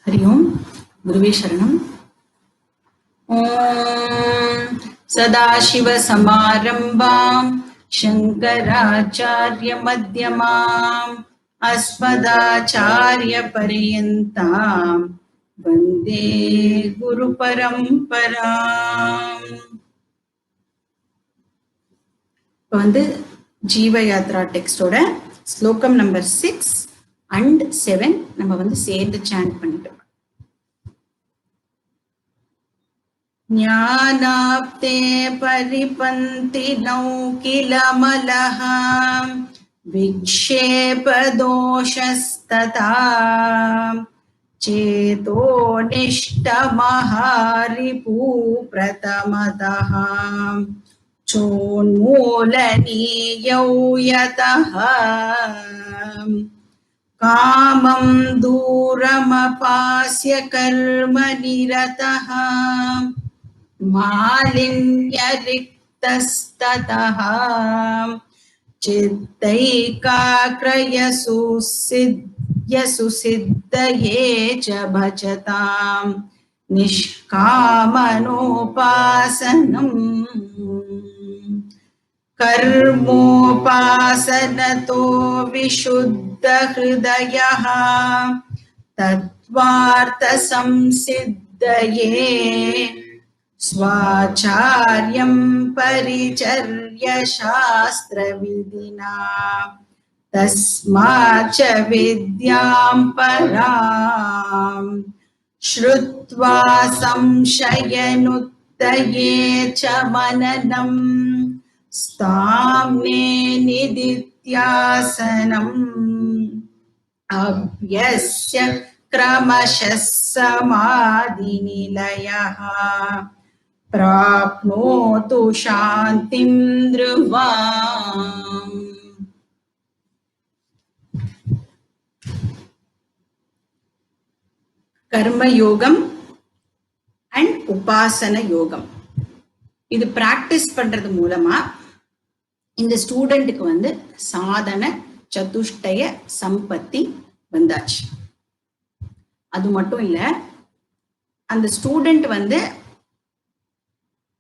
हरि ओम गुरुवे शरणम। ओम सदाशिवसमारम्भां शंकराचार्य मध्यमाम् अस्मदाचार्यपर्यन्तां वन्दे गुरुपरम्पराम्। இப்போ வந்து ஜீவ யாத்ரா டெக்ஸ்டோட ஸ்லோகம் நம்பர் 6 and 7 நம்ம வந்து சேர்ந்து சாண்ட் பண்ணிட்டோம். ஞானாப்தே பரிபந்தினௌ கில மலஹ விக்ஷேபதோஷஸ்ததா சேதோ நிஷ்டமஹாரிபூ பிரதமதஹ चोन्मूलनीयौ यतः कामं दूरमपास्य कर्मनिरतः मालिन्यरिक्तस्ततः चित्तैकाग्रयसुसिद्धये च भजतां निष्कामनोपासनम् कर्मोपासनतो विशुद्धहृदयः तत्त्वार्थसंसिद्धये स्वाचार्यं परिचर्य शास्त्रविधिना तस्माच्च विद्यां परां श्रुत्वा संशयनुत्तये च मननम् स्थाम्ने निदित्यासनम् अभ्यस्य क्रमशः समाधिनिलयः प्राप्नोतु शान्तिं ध्रुवाम्. कर्मयोगम and உபாசன யோகம் இது பிராக்டிஸ் பண்றது மூலமா இந்த ஸ்டூடெண்ட்டுக்கு வந்து சாதன சதுஷ்டய சம்பத்தி வந்தாச்சு. அது மட்டும் இல்ல, அந்த ஸ்டூடெண்ட் வந்து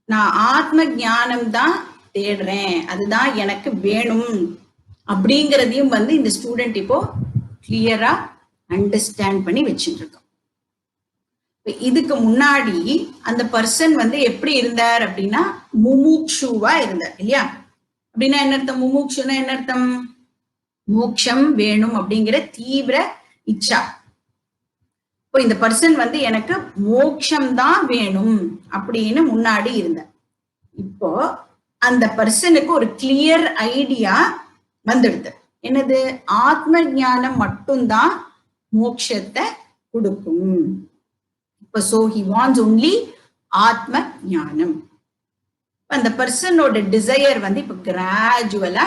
நான் ஆத்ம ஞானம் தான் தேடுறேன், அதுதான் எனக்கு வேணும் அப்படிங்கிறதையும் வந்து இந்த ஸ்டூடெண்ட் இப்போ கிளியரா அண்டர்ஸ்டாண்ட் பண்ணி வச்சுட்டு இருக்கோம். இதுக்கு முன்னாடி அந்த பர்சன் வந்து எப்படி இருந்தார் அப்படின்னா முமுக்ஷுவா இருந்தார் இல்லையா? அப்படின்னா என்ன அர்த்தம்? முமுக்ஷுன்னா என்ன அர்த்தம்? மோட்சம் வேணும் அப்படிங்கிற தீவிர இச்சா. இப்போ இந்த பர்சன் வந்து எனக்கு மோட்சம் தான் வேணும் அப்படின்னு முன்னாடி இருந்தார். இப்போ அந்த பர்சனுக்கு ஒரு கிளியர் ஐடியா வந்துடுது. என்னது? ஆத்ம ஞானம் மட்டும்தான் மோட்சத்தை கொடுக்கும். இப்போ so he wants only ஆத்ம ஞானம். அந்த பர்சனோட டிசையர் வந்து இப்ப கிராஜுவலா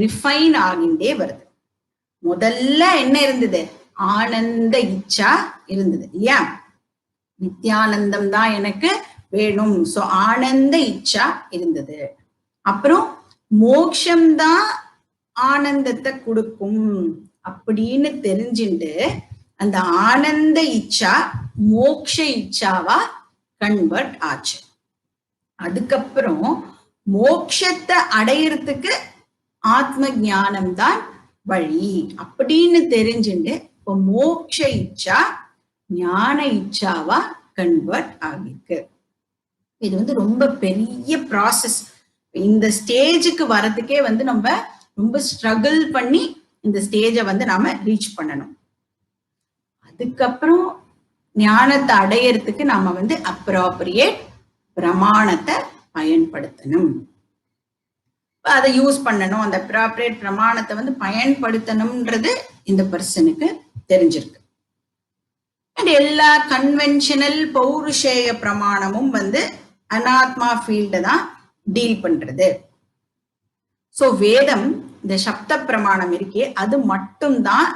ரிஃபைன் ஆகிண்டே வருது. முதல்ல என்ன இருந்தது? ஆனந்த இச்சா இருந்தது இல்லையா? நித்யானந்தம் தான் எனக்கு வேணும், சோ ஆனந்த இச்சா இருந்தது. அப்புறம் மோட்சம்தான் ஆனந்தத்தை கொடுக்கும் அப்படின்னு தெரிஞ்சுட்டு அந்த ஆனந்த இச்சா மோக்ஷ இச்சாவா கன்வெர்ட் ஆச்சு. அதுக்கப்புறம் மோட்சத்தை அடையறதுக்கு ஆத்ம ஞானம் தான் வழி அப்படின்னு தெரிஞ்சுட்டு இப்போ மோட்ச இச்சா ஞான இச்சாவா கன்வெர்ட் ஆகிருக்கு. இது வந்து ரொம்ப பெரிய ப்ராசஸ். இந்த ஸ்டேஜுக்கு வர்றதுக்கே வந்து நம்ம ரொம்ப ஸ்ட்ரகிள் பண்ணி இந்த ஸ்டேஜை வந்து நாம ரீச் பண்ணணும். அதுக்கப்புறம் ஞானத்தை அடையறதுக்கு நாம வந்து அப்ராப்ரியேட் பிரமாணத்தை பயன்படுத்தணும், அதை யூஸ் பண்ணணும். அந்த அப்ராப்ரியேட் பிரமாணத்தை வந்து பயன்படுத்தணும்ன்றது இந்த பர்சனுக்கு தெரிஞ்சிருக்கு. அண்ட் எல்லா கன்வென்ஷனல் பௌருஷேய பிரமாணமும் வந்து அனாத்மா ஃபீல்ட தான் டீல் பண்றது. சோ வேதம், இந்த சப்த பிரமாணம் இருக்கே, அது மட்டும்தான்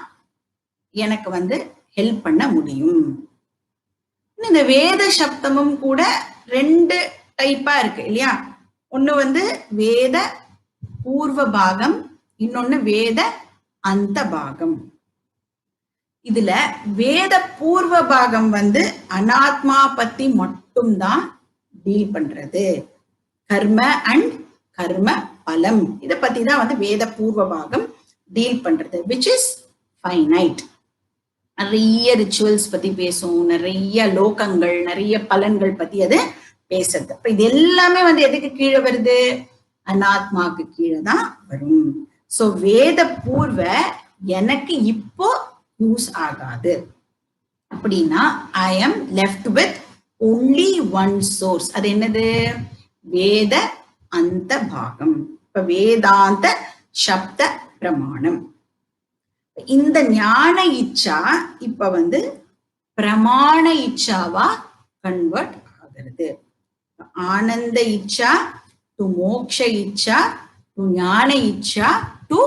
எனக்கு வந்து ஹெல்ப் பண்ண முடியும். இந்த வேத சப்தமும் கூட ரெண்டு டைப்பா இருக்கு இல்லையா? ஒண்ணு வந்து வேத பூர்வ பாகம், இன்னொன்னு வேத அந்த பாகம். இதுல வேத பூர்வ பாகம் வந்து அனாத்மா பத்தி மட்டும்தான் டீல் பண்றது. கர்ம அண்ட் கர்ம பலம் இத பத்தி தான் வந்து வேத பூர்வ பாகம் டீல் பண்றது, விச் இஸ் ஃபைனைட். நிறைய ரிச்சுவல்ஸ் பத்தி பேசும், நிறைய லோகங்கள், நிறைய பலன்கள் பத்தி அது பேசுறது. அப்ப இது எல்லாமே வந்து எதுக்கு கீழே வருது? அனாத்மாக்கு கீழே தான் வரும். சோ வேத பூர்வ எனக்கு இப்போ யூஸ் ஆகாது அப்படின்னா I am left with only one source. அது என்னது? வேத அந்த பாகம். இப்ப வேதாந்த சப்த பிரமாணம். இந்த ஞான இச்சா இப்ப வந்து பிரமாண இச்சாவா கன்வெர்ட் ஆகிறது. ஆனந்த இச்சா டு மோக்ஷ இச்சா டு ஞான இச்சா டு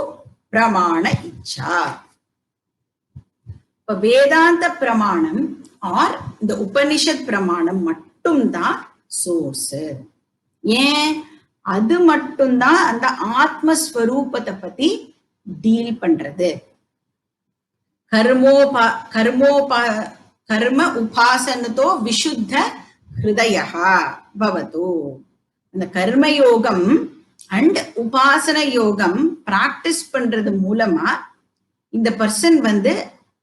பிரமாண இச்சா. இப்ப வேதாந்த பிரமாணம் ஆர் இந்த உபனிஷத் பிரமாணம் மட்டும்தான் சோர்ஸ். ஏன்? அது மட்டும்தான் அந்த ஆத்மஸ்வரூபத்தை பத்தி டீல் பண்றது. கர்ம உபாசனத்தோ விஷுத்த ஹிருதயா பவது. அந்த கர்மயோகம் அண்ட் உபாசன யோகம் பிராக்டிஸ் பண்றது மூலமா இந்த பர்சன் வந்து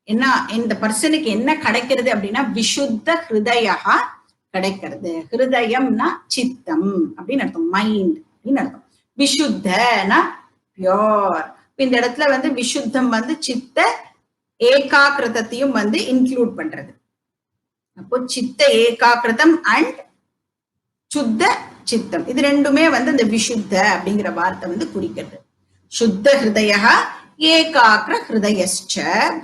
என்ன, இந்த பர்சனுக்கு என்ன கிடைக்கிறது அப்படின்னா விஷுத்த ஹிருதயா கிடைக்கிறது. ஹிருதயம்னா சித்தம் அப்படின்னு அர்த்தம், மைண்ட் அப்படின்னு அர்த்தம். விஷுத்தனா பியோர். இந்த இடத்துல வந்து விஷுத்தம் வந்து சித்த ஏகாகிருதத்தையும் வந்து இன்க்ளூட் பண்றது. அப்போ சித்த ஏகாகிருதம் அண்ட் சுத்த சித்தம் இது ரெண்டுமே வந்து இந்த விஷுத்த அப்படிங்கிற வார்த்தை வந்து குறிக்கிறது. சுத்த ஹிருதயா ஏகாக்ர ஹிருதயஸ்ச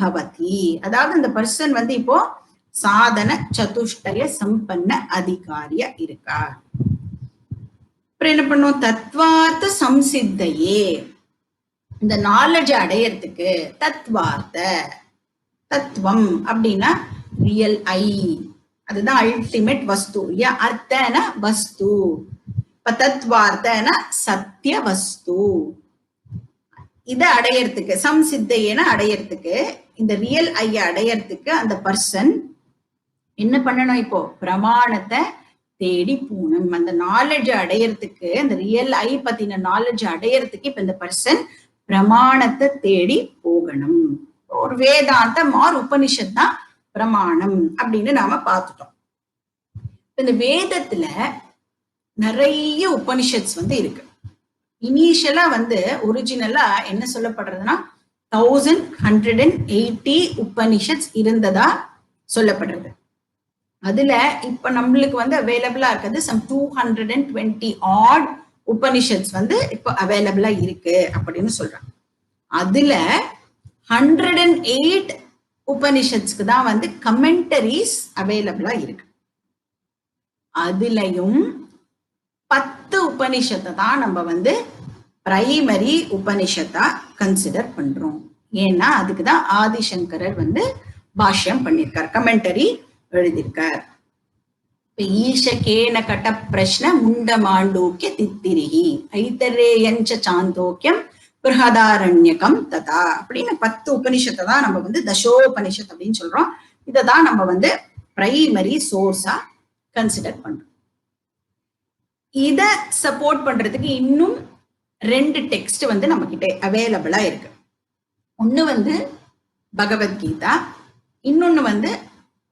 பவதி. அதாவது இந்த பர்சன் வந்து இப்போ சாதன சதுஷ்டய சம்பன்ன அதிகாரியா இருக்கா. அப்புறம் என்ன பண்ணும்? தத்வார்த்த சம்சித்தையே. இந்த நாலேஜ் அடையறதுக்கு தத்வார்த்த, தத்துவம் அப்படின்னா ரியல் ஐ, அதுதான் அல்டிமேட் வஸ்து. அர்த்தன வஸ்து. இப்ப தத்வார்த்தன சத்திய வஸ்து. இத அடையறதுக்கு சம்சித்தையன அடையறதுக்கு, இந்த ரியல் ஐய அடையறதுக்கு அந்த பர்சன் என்ன பண்ணணும்? இப்போ பிரமாணத்தை தேடி போகணும். அந்த நாலேஜ் அடையறதுக்கு, அந்த ரியல் ஐ பத்தின நாலேஜ் அடையறதுக்கு இப்ப இந்த பர்சன் பிரமாணத்தை தேடி போகணும். ஒரு வேதாந்தம் ஆர் உபனிஷத் தான் பிரமாணம் அப்படின்னு நாம பார்த்துட்டோம். இந்த வேதத்துல நிறைய உபனிஷத்ஸ் வந்து இருக்கு. இனிஷியலா வந்து ஒரிஜினலா என்ன சொல்லப்படுறதுன்னா 1180 உபனிஷத்ஸ் இருந்ததா சொல்லப்படுறது. அதுல இப்ப நம்மளுக்கு வந்து அவைலபிளா இருக்கிறது some 220 ஆட் உபனிஷத்ஸ் வந்து இப்ப அவைலபிளா இருக்கு அப்படின்னு சொல்றாங்க. அதுல 108 உபனிஷத்ஸ்க்கு தான் வந்து கமெண்டரிஸ் அவைலபிளா இருக்கு. அதுலயும் 10 உபனிஷத்தை தான் நம்ம வந்து பிரைமரி உபனிஷத்தா கன்சிடர் பண்றோம். ஏன்னா அதுக்குதான் ஆதிசங்கரர் வந்து பாஷ்யம் பண்ணியிருக்கார், கமெண்டரி எழுதியிருக்கார். ஈஷகேன கட பிரஷ்ன முண்டமாண்டூக்கிய தித்திரிஹி ஐதரேயஞ்ச சாந்தோக்கியம் பிருஹதாரண்யகம் ததா அப்படின்னு 10 உபனிஷத்தை தான் நம்ம வந்து தசோபனிஷத் அப்படின்னு சொல்றோம். இதைதான் நம்ம வந்து பிரைமரி சோர்ஸா கன்சிடர் பண்றோம். இத சப்போர்ட் பண்றதுக்கு இன்னும் 2 டெக்ஸ்ட் வந்து நம்ம கிட்ட அவைலபிளா இருக்கு. ஒண்ணு வந்து பகவத்கீதா, இன்னொன்னு வந்து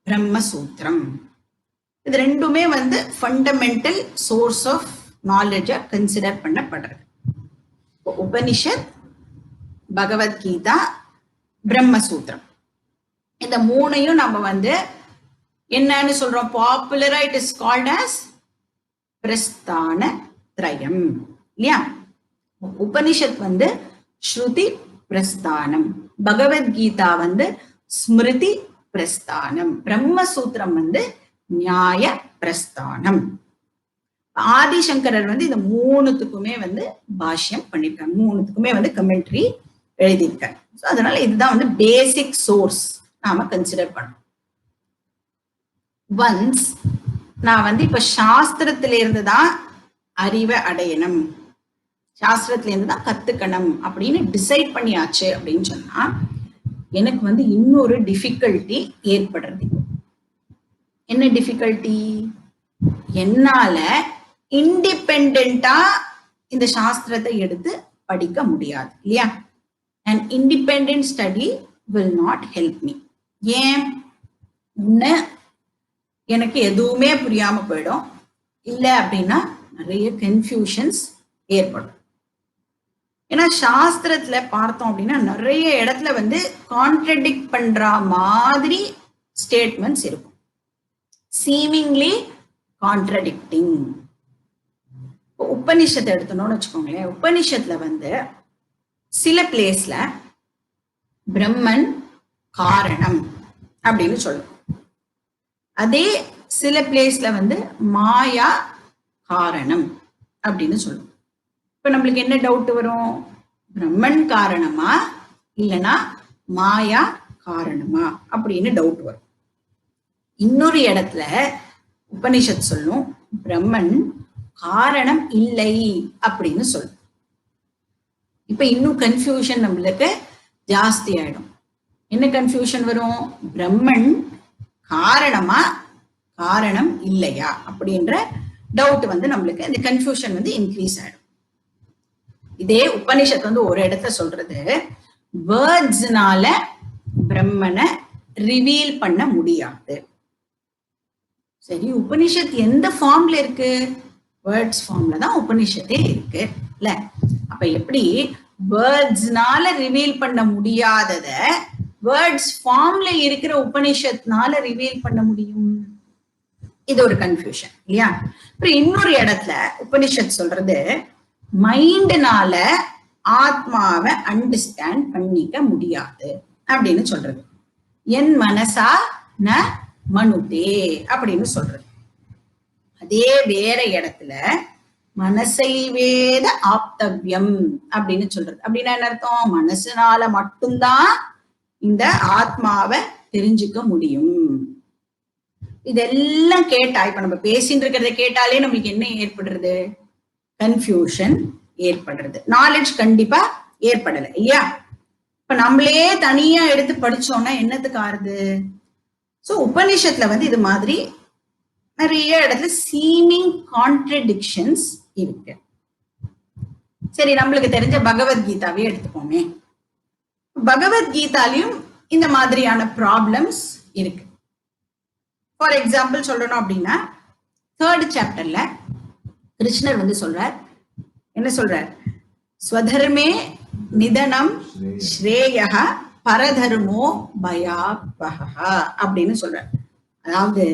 பிரம்மசூத்திரம். இது ரெண்டுமே வந்து ஃபண்டமெண்டல் சோர்ஸ் ஆஃப் நாலேஜா கன்சிடர் பண்ணப்படுறது. உபனிஷத், பகவத்கீதா, பிரம்மசூத்திரம் இந்த மூணையும் நம்ம வந்து என்னன்னு சொல்றோம்? பாப்புலரா it is called as Prasthana Trayam இல்லையா? உபனிஷத் வந்து ஸ்ருதி பிரஸ்தானம், பகவத்கீதா வந்து ஸ்மிருதி பிரஸ்தானம், பிரம்மசூத்திரம் வந்து நியாய பிரஸ்தானம். ஆதிசங்கரர் வந்து இந்த மூணுத்துக்குமே வந்து பாஷ்யம் பண்ணிருக்காங்க, மூணுத்துக்குமே வந்து கமெண்ட்ரி எழுதியிருக்காங்க. அதனால இதுதான் வந்து பேசிக் சோர்ஸ் நாம கன்சிடர் பண்ணோம். ஒன்ஸ் நான் வந்து இப்ப சாஸ்திரத்தில இருந்துதான் அறிவை அடையணும், சாஸ்திரத்துல இருந்து தான் கத்துக்கணும் அப்படின்னு டிசைட் பண்ணியாச்சு அப்படின்னு சொன்னா எனக்கு வந்து இன்னொரு டிஃபிகல்ட்டி ஏற்படுறது. என்ன டிஃபிகல்ட்டி? என்னால இண்டிபெண்டா இந்த சாஸ்திரத்தை எடுத்து படிக்க முடியாது இல்லையா? an independent study will not help me. ஏன்? எனக்கு எதுவுமே புரியாம போயிடும், இல்ல அப்படின்னா நிறைய கன்ஃபியூஷன்ஸ் ஏற்படும். ஏன்னா சாஸ்திரத்துல பார்த்தோம் அப்படின்னா நிறைய இடத்துல வந்து கான்ட்ரடிக்ட் பண்ற மாதிரி ஸ்டேட்மெண்ட்ஸ் இருக்கும், சீமிங்லி கான்ட்ரடிக்டிங். உபனிஷத்தை எடுத்தோம்னு வச்சுக்கோங்களேன், உபனிஷத்துல வந்து சில பிளேஸ்ல பிரம்மன் காரணம் அப்படின்னு சொல்லும், அதே சில பிளேஸ்ல வந்து மாயா காரணம் அப்படின்னு சொல்லும். இப்ப நம்மளுக்கு என்ன டவுட் வரும்? பிரம்மன் காரணமா இல்லைன்னா மாயா காரணமா அப்படின்னு டவுட் வரும். இன்னொரு இடத்துல உபனிஷத் சொல்லும் பிரம்மன் காரணம் இல்லை அப்படின்னு சொல்லும். இப்ப இன்னும் கன்ஃபியூஷன் நம்மளுக்கு ஜாஸ்தி ஆயிடும். என்ன கன்ஃபியூஷன் வரும்? பிரம்மன் காரணமா காரணம் இல்லையா அப்படின்ற டவுட் வந்து நம்மளுக்கு இந்த கன்ஃபியூஷன் வந்து இன்க்ரீஸ் ஆயிடும். இதே உபனிஷத் வந்து ஒரு இடத்துல சொல்றது வேர்ட்ஸ்னால பிரம்மனை ரிவீல் பண்ண முடியாது. சரி, உபனிஷத் எந்த ஃபார்ம்ல இருக்கு? வேர்ட்ஸ் ஃபார்ம்ல தான் உபனிஷத்தே இருக்கு இல்ல? அப்ப எப்படி வேர்ட்ஸ்னால ரிவீல் பண்ண முடியாதத வேர்ட்ஸ் ஃபார்ம்ல இருக்கிற உபனிஷத்னால ரிவீல் பண்ண முடியும்? இது ஒரு கன்ஃபியூஷன் இல்லையா? அப்புறம் இன்னொரு இடத்துல உபனிஷத் சொல்றது மைண்ட்னால ஆத்மாவை அண்டர்ஸ்டாண்ட் பண்ணிக்க முடியாது அப்படின்னு சொல்றது. என் மனசா ந மனுதே அப்படின்னு சொல்றது. அதே வேற இடத்துல மனசை வேத ஆப்தவ்யம் அப்படின்னு சொல்றது. அப்படின்னா என்ன அர்த்தம்? மனசுனால மட்டும்தான் இந்த ஆத்மாவை தெரிஞ்சுக்க முடியும். இதெல்லாம் கேட்டா, இப்ப நம்ம பேசிட்டு இருக்கிறத கேட்டாலே நம்மளுக்கு என்ன ஏற்படுறது? கன்ஃபியூஷன் ஏற்படுறது. நாலேஜ் கண்டிப்பா ஏற்படலை இல்லையா? இப்ப நம்மளே தனியா எடுத்து படிச்சோம்னா என்னத்துக்கு ஆறுது? சோ உபனிஷத்துல வந்து இது மாதிரி நிறைய இடத்துல சீமிங் கான்ட்ரடிக்ஷன்ஸ் இருக்கு. சரி, நம்மளுக்கு தெரிஞ்ச பகவத்கீதாவே எடுத்துப்போமே. பகவத்கீதாலையும் இந்த மாதிரியான ப்ராப்ளம்ஸ் இருக்கு. ஃபார் எக்ஸாம்பிள் சொல்லணும் அப்படின்னா 3rd சாப்டர்ல கிருஷ்ணர் வந்து சொல்றார், என்ன சொல்றார்? ஸ்வதர்மே நிதனம் ஸ்ரேயஹ பரதர்மோ பயாபஹ அப்படின்னு சொல்றார். அதாவது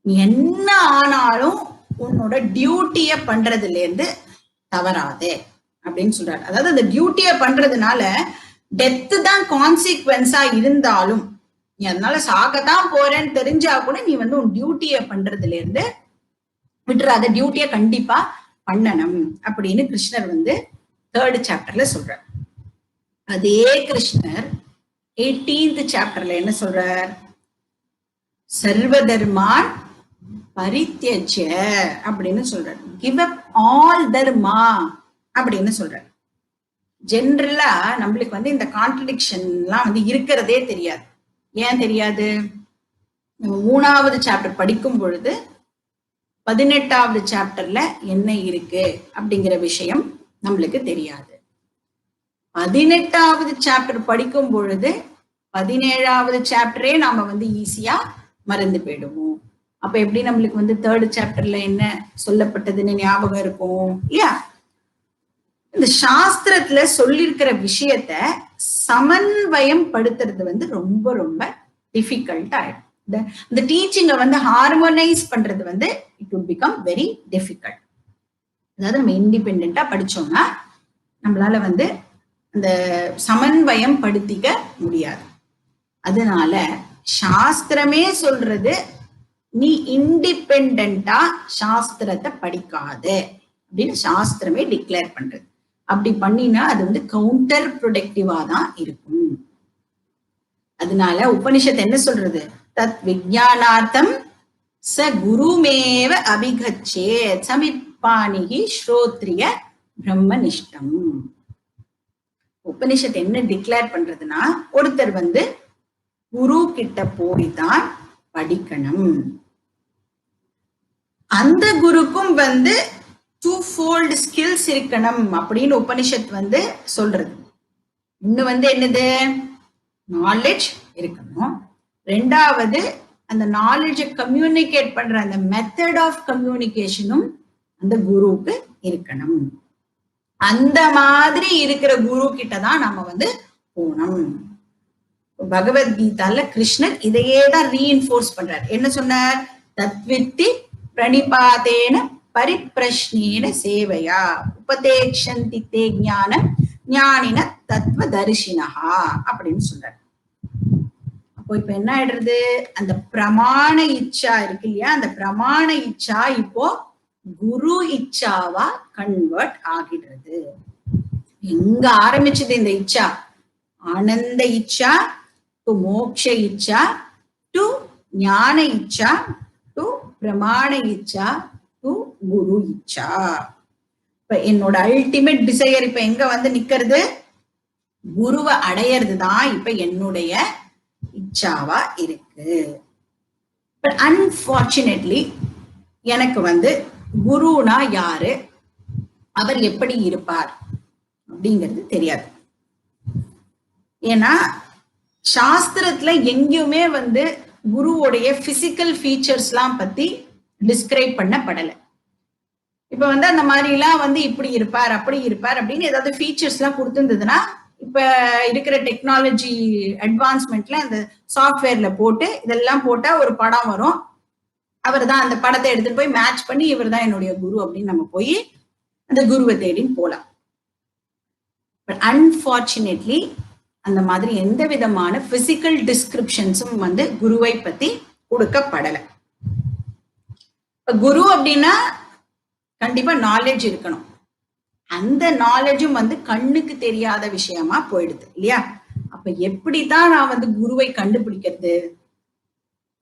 என்ன ஆனாலும் உன்னோட டியூட்டிய பண்றதுல இருந்து தவறாதே அப்படின்னு சொல்றாரு. அதாவது அந்த டியூட்டிய பண்றதுனால டெத்து தான் கான்சிக்வன்ஸா இருந்தாலும், நீ அதனால சாகத்தான் போறேன்னு தெரிஞ்சா கூட நீ வந்து உன் டியூட்டிய பண்றதுல இருந்து விட்டுறாத, டியூட்டிய கண்டிப்பா பண்ணணும் அப்படின்னு கிருஷ்ணர் வந்து 3rd சாப்டர்ல சொல்றார். அதே கிருஷ்ணர் 18th சாப்டர்ல என்ன சொல்றார்? சர்வதர்மான் பரித்யஜ அப்படின்னு சொல்றாரு. கிவ் அப் ஆல் தர்மா அப்படின்னு சொல்றாரு. ஜென்ரலா நம்மளுக்கு வந்து இந்த கான்ட்ரடிக்ஷன் எல்லாம் வந்து இருக்கிறதே தெரியாது. ஏன் தெரியாது? 3வது சாப்டர் படிக்கும் பொழுது 18வது சாப்டர்ல என்ன இருக்கு அப்படிங்கிற விஷயம் நம்மளுக்கு தெரியாது. 18வது சாப்டர் படிக்கும் பொழுது 17வது சாப்டரே நாம வந்து ஈஸியா மறந்து போயிடுவோம். அப்ப எப்படி நம்மளுக்கு வந்து 3rd சாப்டர்ல என்ன சொல்லப்பட்டதுன்னு ஞாபகம் இருக்கும் இல்லையா? இந்த சாஸ்திரத்துல சொல்லியிருக்கிற விஷயத்த சமன்வயம் படுத்துறது வந்து ரொம்ப ரொம்ப டிஃபிகல்ட் ஆயிடும். இந்த டீச்சிங்கை வந்து ஹார்மோனைஸ் பண்றது வந்து it would become very difficult. அதாவது நம்ம இண்டிபெண்டா படிச்சோம்னா நம்மளால வந்து அந்த சமன்வயம் படுத்திக்க முடியாது. அதனால சாஸ்திரமே சொல்றது நீ இண்டிபெண்டா சாஸ்திரத்தை படிக்காது அப்படின்னு சாஸ்திரமே டிக்ளேர் பண்றது. அப்படி பண்ணினா அது வந்து கவுண்டர் ப்ரொடக்டிவா தான் இருக்கும். அதனால உபனிஷத் என்ன சொல்றது? தத் விஜயானார்த்தம் ச குருமேவ அபிகச்சே சமிப்பானிகி ஸ்ரோத்ரிய பிரம்மனிஷ்டம். உபனிஷத் என்ன டிக்ளேர் பண்றதுன்னா, ஒருத்தர் வந்து குரு கிட்ட போய்தான் படிக்கணும். அந்த குருக்கும் வந்து டூஃபோல்டு ஸ்கில்ஸ் இருக்கணும் அப்படின்னு உபனிஷத் வந்து சொல்றது. ஒண்ணு வந்து என்னது, நாலேஜ் இருக்கணும். ரெண்டாவது அந்த நாலேஜை கம்யூனிகேட் பண்ற அந்த மெத்தட் ஆஃப் கம்யூனிகேஷனும் அந்த குருவுக்கு இருக்கணும். அந்த மாதிரி இருக்கிற குரு கிட்டதான் நம்ம வந்து போனோம். பகவத்கீதால கிருஷ்ணர் இதையே தான் ரீஇன்ஃபோர்ஸ் பண்றார். என்ன சொன்னார்? தத்வித்தி பிரணிபாதேன பரிப்ரஷ்னேன சேவையா உபதேக்ஷந்தி தே ஞானம் ஞானின தத்துவ தரிசினஹா அப்படின்னு சொல்றார். அப்போ இப்ப என்ன ஆயிடுறது, அந்த பிரமாண இச்சா இருக்கு இல்லையா, அந்த பிரமாண இச்சா இப்போ குரு இச்சாவா கன்வெர்ட் ஆகிடுறது. எங்க ஆரம்பிச்சது இந்த இச்சா? ஆனந்த இச்சா டு மோக்ஷ இச்சா டு ஞான இச்சா டு பிரமாண இச்சா டு குரு இச்சா. இப்ப என்னோட அல்டிமேட் டிசையர் இப்ப எங்க வந்து நிக்கிறது? குருவை அடையிறது தான் இப்ப என்னுடைய இச்சாவா இருக்கு. பட் அன்பார்ச்சுனேட்லி எனக்கு வந்து குருனா யாரு, அவர் எப்படி இருப்பார் அப்படிங்கிறது தெரியாது. ஏன்னா சாஸ்திரத்துல எங்கேயுமே வந்து குருவோடைய பிசிக்கல் ஃபீச்சர்ஸ் எல்லாம் பத்தி டிஸ்கிரைப் பண்ணப்படலை. இப்ப வந்து அந்த மாதிரி எல்லாம் வந்து இப்படி இருப்பார் அப்படி இருப்பார் அப்படின்னு ஏதாவது ஃபீச்சர்ஸ் எல்லாம் கொடுத்துருந்ததுன்னா, இப்ப இருக்கிற டெக்னாலஜி அட்வான்ஸ்மெண்ட்ல அந்த சாஃப்ட்வேர்ல போட்டு இதெல்லாம் போட்டா ஒரு படம் வரும். அவர் தான் அந்த படத்தை எடுத்துட்டு போய் மேட்ச் பண்ணி இவர் தான் என்னுடைய குரு அப்படின்னு நம்ம போய் அந்த குருவை தேடின்னு போலாம். பட் அன்பார்ச்சுனேட்லி அந்த மாதிரி எந்த விதமான பிசிக்கல் டிஸ்கிரிப்ஷன்ஸும் வந்து குருவை பத்தி கொடுக்கப்படலை. குரு அப்படின்னா கண்டிப்பா நாலேஜ் இருக்கணும். அந்த நாலேஜும் வந்து கண்ணுக்கு தெரியாத விஷயமா போயிடுது இல்லையா? அப்ப எப்படிதான் நான் வந்து குருவை கண்டுபிடிக்கிறது?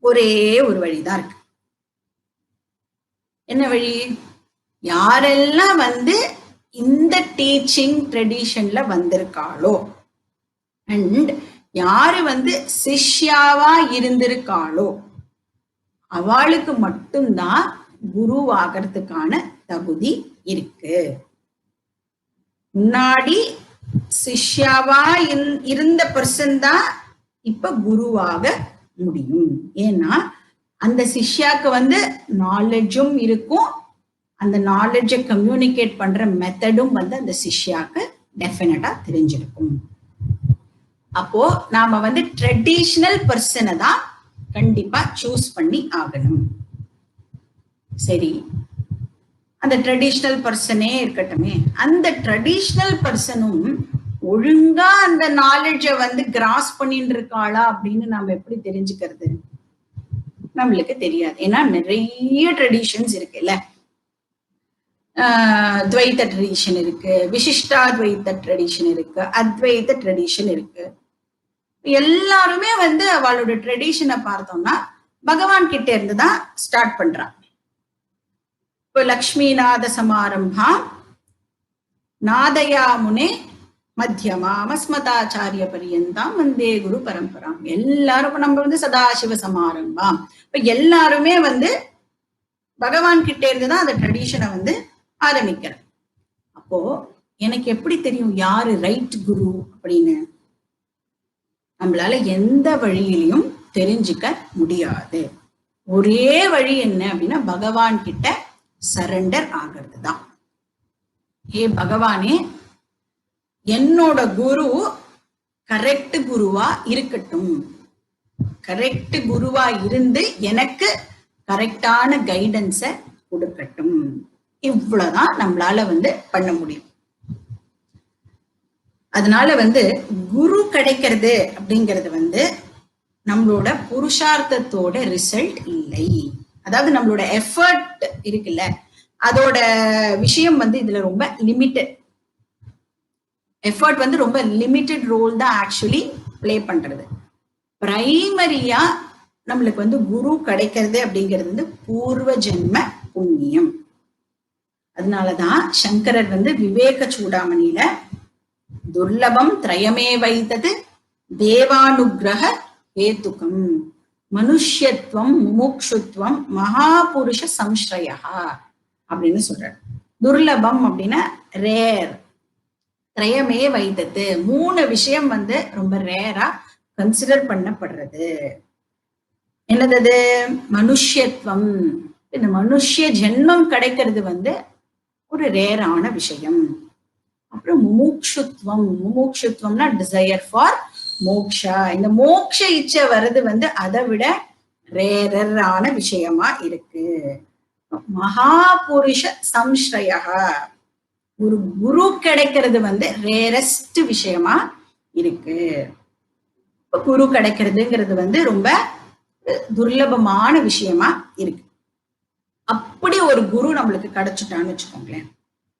ஒரே ஒரு வழிதான் இருக்கு. என்ன வழி? யாரெல்லாம் வந்து இந்த டீச்சிங் ட்ரெடிஷன்ல வந்திருக்காளோ அண்ட் யாரு வந்து சிஷ்யாவா இருந்திருக்காளோ அவளுக்கு மட்டும்தான் குருவாகிறதுக்கான தகுதி இருக்கு. முன்னாடி சிஷ்யாவா இருந்த பர்சன் தான் இப்ப குருவாக முடியும். ஏன்னா அந்த சிஷ்யாக்கு வந்து நாலேஜும் இருக்கும், அந்த நாலேஜை கம்யூனிகேட் பண்ற மெத்தடும் வந்து அந்த சிஷ்யாக்கு டெஃபினட்டா தெரிஞ்சிருக்கும். அப்போ நாம வந்து ட்ரெடிஷனல் பர்சனை தான் கண்டிப்பா சூஸ் பண்ணி ஆகணும். சரி, அந்த ட்ரெடிஷனல் பர்சனே இருக்கட்டுமே, அந்த ட்ரெடிஷனல் பர்சனும் ஒழுங்கா அந்த நாலேஜை வந்து கிராஸ் பண்ணிட்டு இருக்காளா அப்படின்னு நாம எப்படி தெரிஞ்சுக்கிறது? நம்மளுக்கு தெரியாது. ஏன்னா நிறைய ட்ரெடிஷன்ஸ் இருக்குல்ல. துவைத்த ட்ரெடிஷன் இருக்கு, விசிஷ்டாத்வைத்த ட்ரெடிஷன் இருக்கு, அத்வைத்த ட்ரெடிஷன் இருக்கு. எல்லாருமே வந்து அவளோட ட்ரெடிஷனை பார்த்தோம்னா பகவான் கிட்ட இருந்துதான் ஸ்டார்ட் பண்றான். இப்போ லக்ஷ்மிநாத சமாரம்பா நாதயா முனே மத்தியமா மஸ்மதாச்சாரிய பரியந்தாம் வந்தே குரு பரம்பராம். எல்லாரும் நம்ம வந்து சதாசிவ சமாரம்பம். இப்ப எல்லாருமே வந்து பகவான் கிட்ட இருந்துதான் அந்த ட்ரெடிஷனை வந்து ஆரம்பிக்கிறேன். அப்போ எனக்கு எப்படி தெரியும் யாரு ரைட் குரு அப்படின்னு? நம்மளால எந்த வழியிலையும் தெரிஞ்சுக்க முடியாது. ஒரே வழி என்ன அப்படின்னா பகவான் கிட்ட சரண்டர் ஆகிறது தான். ஏ பகவானே, என்னோட குரு கரெக்ட் குருவா இருக்கட்டும், கரெக்ட் குருவா இருந்து எனக்கு கரெக்டான கைடன்ஸை கொடுக்கட்டும். இவ்வளவுதான் நம்மளால வந்து பண்ண முடியும். அதனால வந்து குரு கிடைக்கிறது அப்படிங்கிறது வந்து நம்மளோட புருஷார்த்தத்தோட ரிசல்ட் இல்லை. அதாவது நம்மளோட எஃபர்ட் இருக்குல்ல, அதோட விஷயம் வந்து இதுல ரொம்ப லிமிட்டட். எஃபர்ட் வந்து ரொம்ப லிமிட்டட் ரோல் தான் ஆக்சுவலி பிளே பண்றது. பிரைமரியா நம்மளுக்கு வந்து குரு கிடைக்கிறது அப்படிங்கிறது வந்து பூர்வ ஜென்ம புண்ணியம். அதனாலதான் சங்கரர் வந்து விவேக சூடாமணியில துர்லபம் திரயமே வைத்தது தேவானுகிரக ஹேதுகம் மனுஷ்யத்துவம் முமுக்ஷுத்வம் மகாபுருஷ சம்ஸ்ரயா அப்படின்னு சொல்றாரு. துர்லபம் அப்படின்னா ரேர், திரயமே வைத்தது 3 விஷயம் வந்து ரொம்ப ரேரா கன்சிடர் பண்ணப்படுறது. என்னது? மனுஷ்யத்துவம், இந்த மனுஷ்ய ஜென்மம் கிடைக்கிறது வந்து ஒரு ரேரான விஷயம். அப்புறம் முமுக்ஷுத்வம், முமுக்ஷுத்வம்னா டிசையர் ஃபார் மோக்ஷா, இந்த மோக்ஷ இச்சை வர்றது வந்து அதை விட ரேரான விஷயமா இருக்கு. மகாபுருஷ சம்ஸ்ரயா, ஒரு குரு கிடைக்கிறது வந்து ரேரஸ்ட் விஷயமா இருக்கு. குரு கிடைக்கிறதுங்கிறது வந்து ரொம்ப துர்லபமான விஷயமா இருக்கு. அப்படி ஒரு குரு நம்மளுக்கு கிடைச்சிட்டான்னு வச்சுக்கோங்களேன்.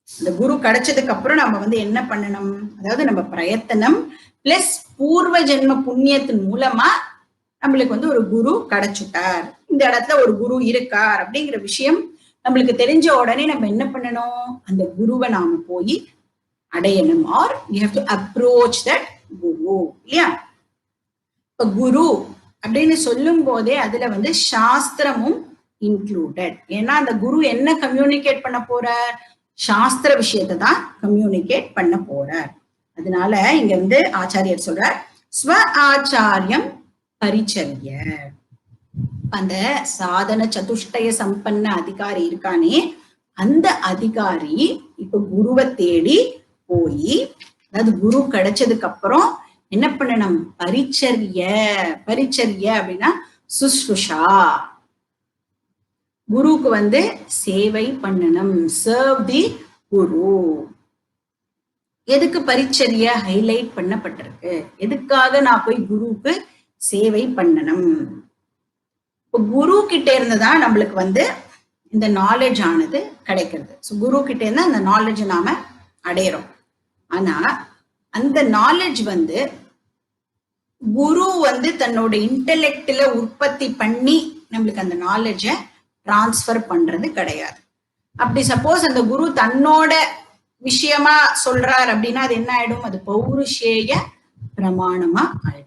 இந்த குரு கிடைச்சதுக்கு அப்புறம் நம்ம வந்து என்ன பண்ணணும், அதாவது நம்ம பிரயத்தனம் பிளஸ் பூர்வ ஜென்ம புண்ணியத்தின் மூலமா நம்மளுக்கு வந்து ஒரு குரு கிடைச்சுட்டார், இந்த இடத்துல ஒரு குரு இருக்கார் அப்படிங்கிற விஷயம் நம்மளுக்கு தெரிஞ்ச உடனே நம்ம என்ன பண்ணணும், அந்த குருவை நாம போய் அடையணும். Are you have to approach that guru, இல்லையா? இப்ப குரு அப்படின்னு சொல்லும் போதே அதுல வந்து சாஸ்திரமும் இன்க்ளூடட். ஏன்னா அந்த குரு என்ன கம்யூனிகேட் பண்ண போறார், சாஸ்திர விஷயத்தை தான் கம்யூனிகேட் பண்ண போறார். அதனால இங்க வந்து ஆச்சாரியர் சொல்றார் ஸ்வ ஆச்சாரியம் பரிச்சரிய. அந்த சாதன சதுஷ்டய சம்பன்ன அதிகாரி இருக்கானே, அந்த அதிகாரி இப்ப குருவை தேடி போய், அதாவது குரு கிடைச்சதுக்கு அப்புறம் என்ன பண்ணணும், பரிச்சரிய. பரிச்சரிய அப்படின்னா சுஷ்ருஷா, குருக்கு வந்து சேவை பண்ணணும், சர்வ் தி குரு. எதுக்கு பரிச்சரிய ஹைலைட் பண்ணப்பட்டிருக்கு, எதுக்காக நான் போய் குருக்கு சேவை பண்ணணும்? இப்போ குரு கிட்ட இருந்துதான் நம்மளுக்கு வந்து இந்த நாலேஜ் ஆனது கிடைக்கிறது. ஸோ குரு கிட்ட இருந்தா அந்த நாலேஜ் நாம அடையிறோம். ஆனா அந்த நாலேஜ் வந்து குரு வந்து தன்னோட இன்டெலெக்ட்ல உற்பத்தி பண்ணி நம்மளுக்கு அந்த நாலேஜை டிரான்ஸ்ஃபர் பண்றது கிடையாது. அப்படி சப்போஸ் அந்த குரு தன்னோட விஷயமா சொல்றார் அப்படின்னா அது என்ன ஆயிடும், அது பௌருஷேய பிரமாணமா ஆயிடும்.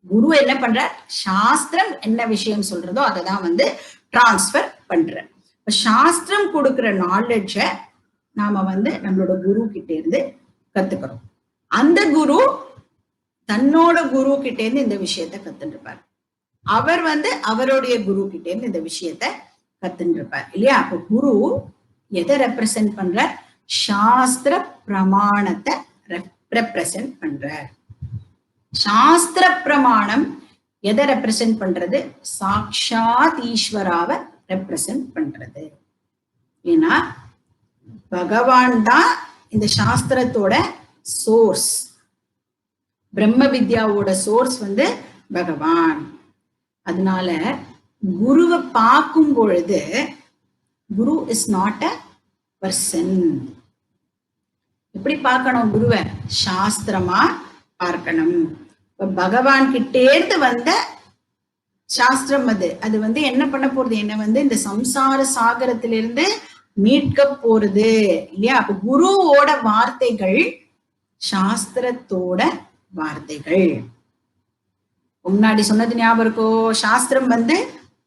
குரு என்ன பண்றார், சாஸ்திரம் என்ன விஷயம் சொல்றதோ அதை தான் வந்து டிரான்ஸ்ஃபர் பண்ற. சாஸ்திரம் கொடுக்கிற நாலேஜ நாம வந்து நம்மளோட குரு கிட்ட இருந்து கத்துக்கிறோம். அந்த குரு தன்னோட குரு கிட்ட இருந்து இந்த விஷயத்த கத்துட்டு இருப்பார், அவர் வந்து அவருடைய குரு கிட்ட இருந்து இந்த விஷயத்த கத்துட்டு இருப்பார், இல்லையா? அப்ப குரு எதை ரெப்ரசன்ட் பண்ற, சாஸ்திர பிரமாணத்தை ரெப்ரசன்ட் பண்ற. சாஸ்திர பிரமாணம் எதை ரெப்ரசன்ட் பண்றது, சாக்ஷாத் ஈஸ்வராவை ரெப்ரசன்ட் பண்றது. ஏன்னா பகவான் தான் இந்த சாஸ்திரத்தோட சோர்ஸ், பிரம்ம வித்யாவோட சோர்ஸ் வந்து பகவான். அதனால குருவை பார்க்கும் பொழுது குரு இஸ் நாட் அ பர்சன். எப்படி பார்க்கணும் குருவை, சாஸ்திரமா பார்க்கணும். பகவான் கிட்டே இருந்து வந்த சாஸ்திரம் அது வந்து என்ன பண்ண போறது, என்ன வந்து இந்த சம்சார சாகரத்திலிருந்து மீட்க போறது, இல்லையா? அப்ப குருவோட வார்த்தைகள் சாஸ்திரத்தோட வார்த்தைகள். முன்னாடி சொன்னது ஞாபகம் இருக்கோ, சாஸ்திரம் வந்து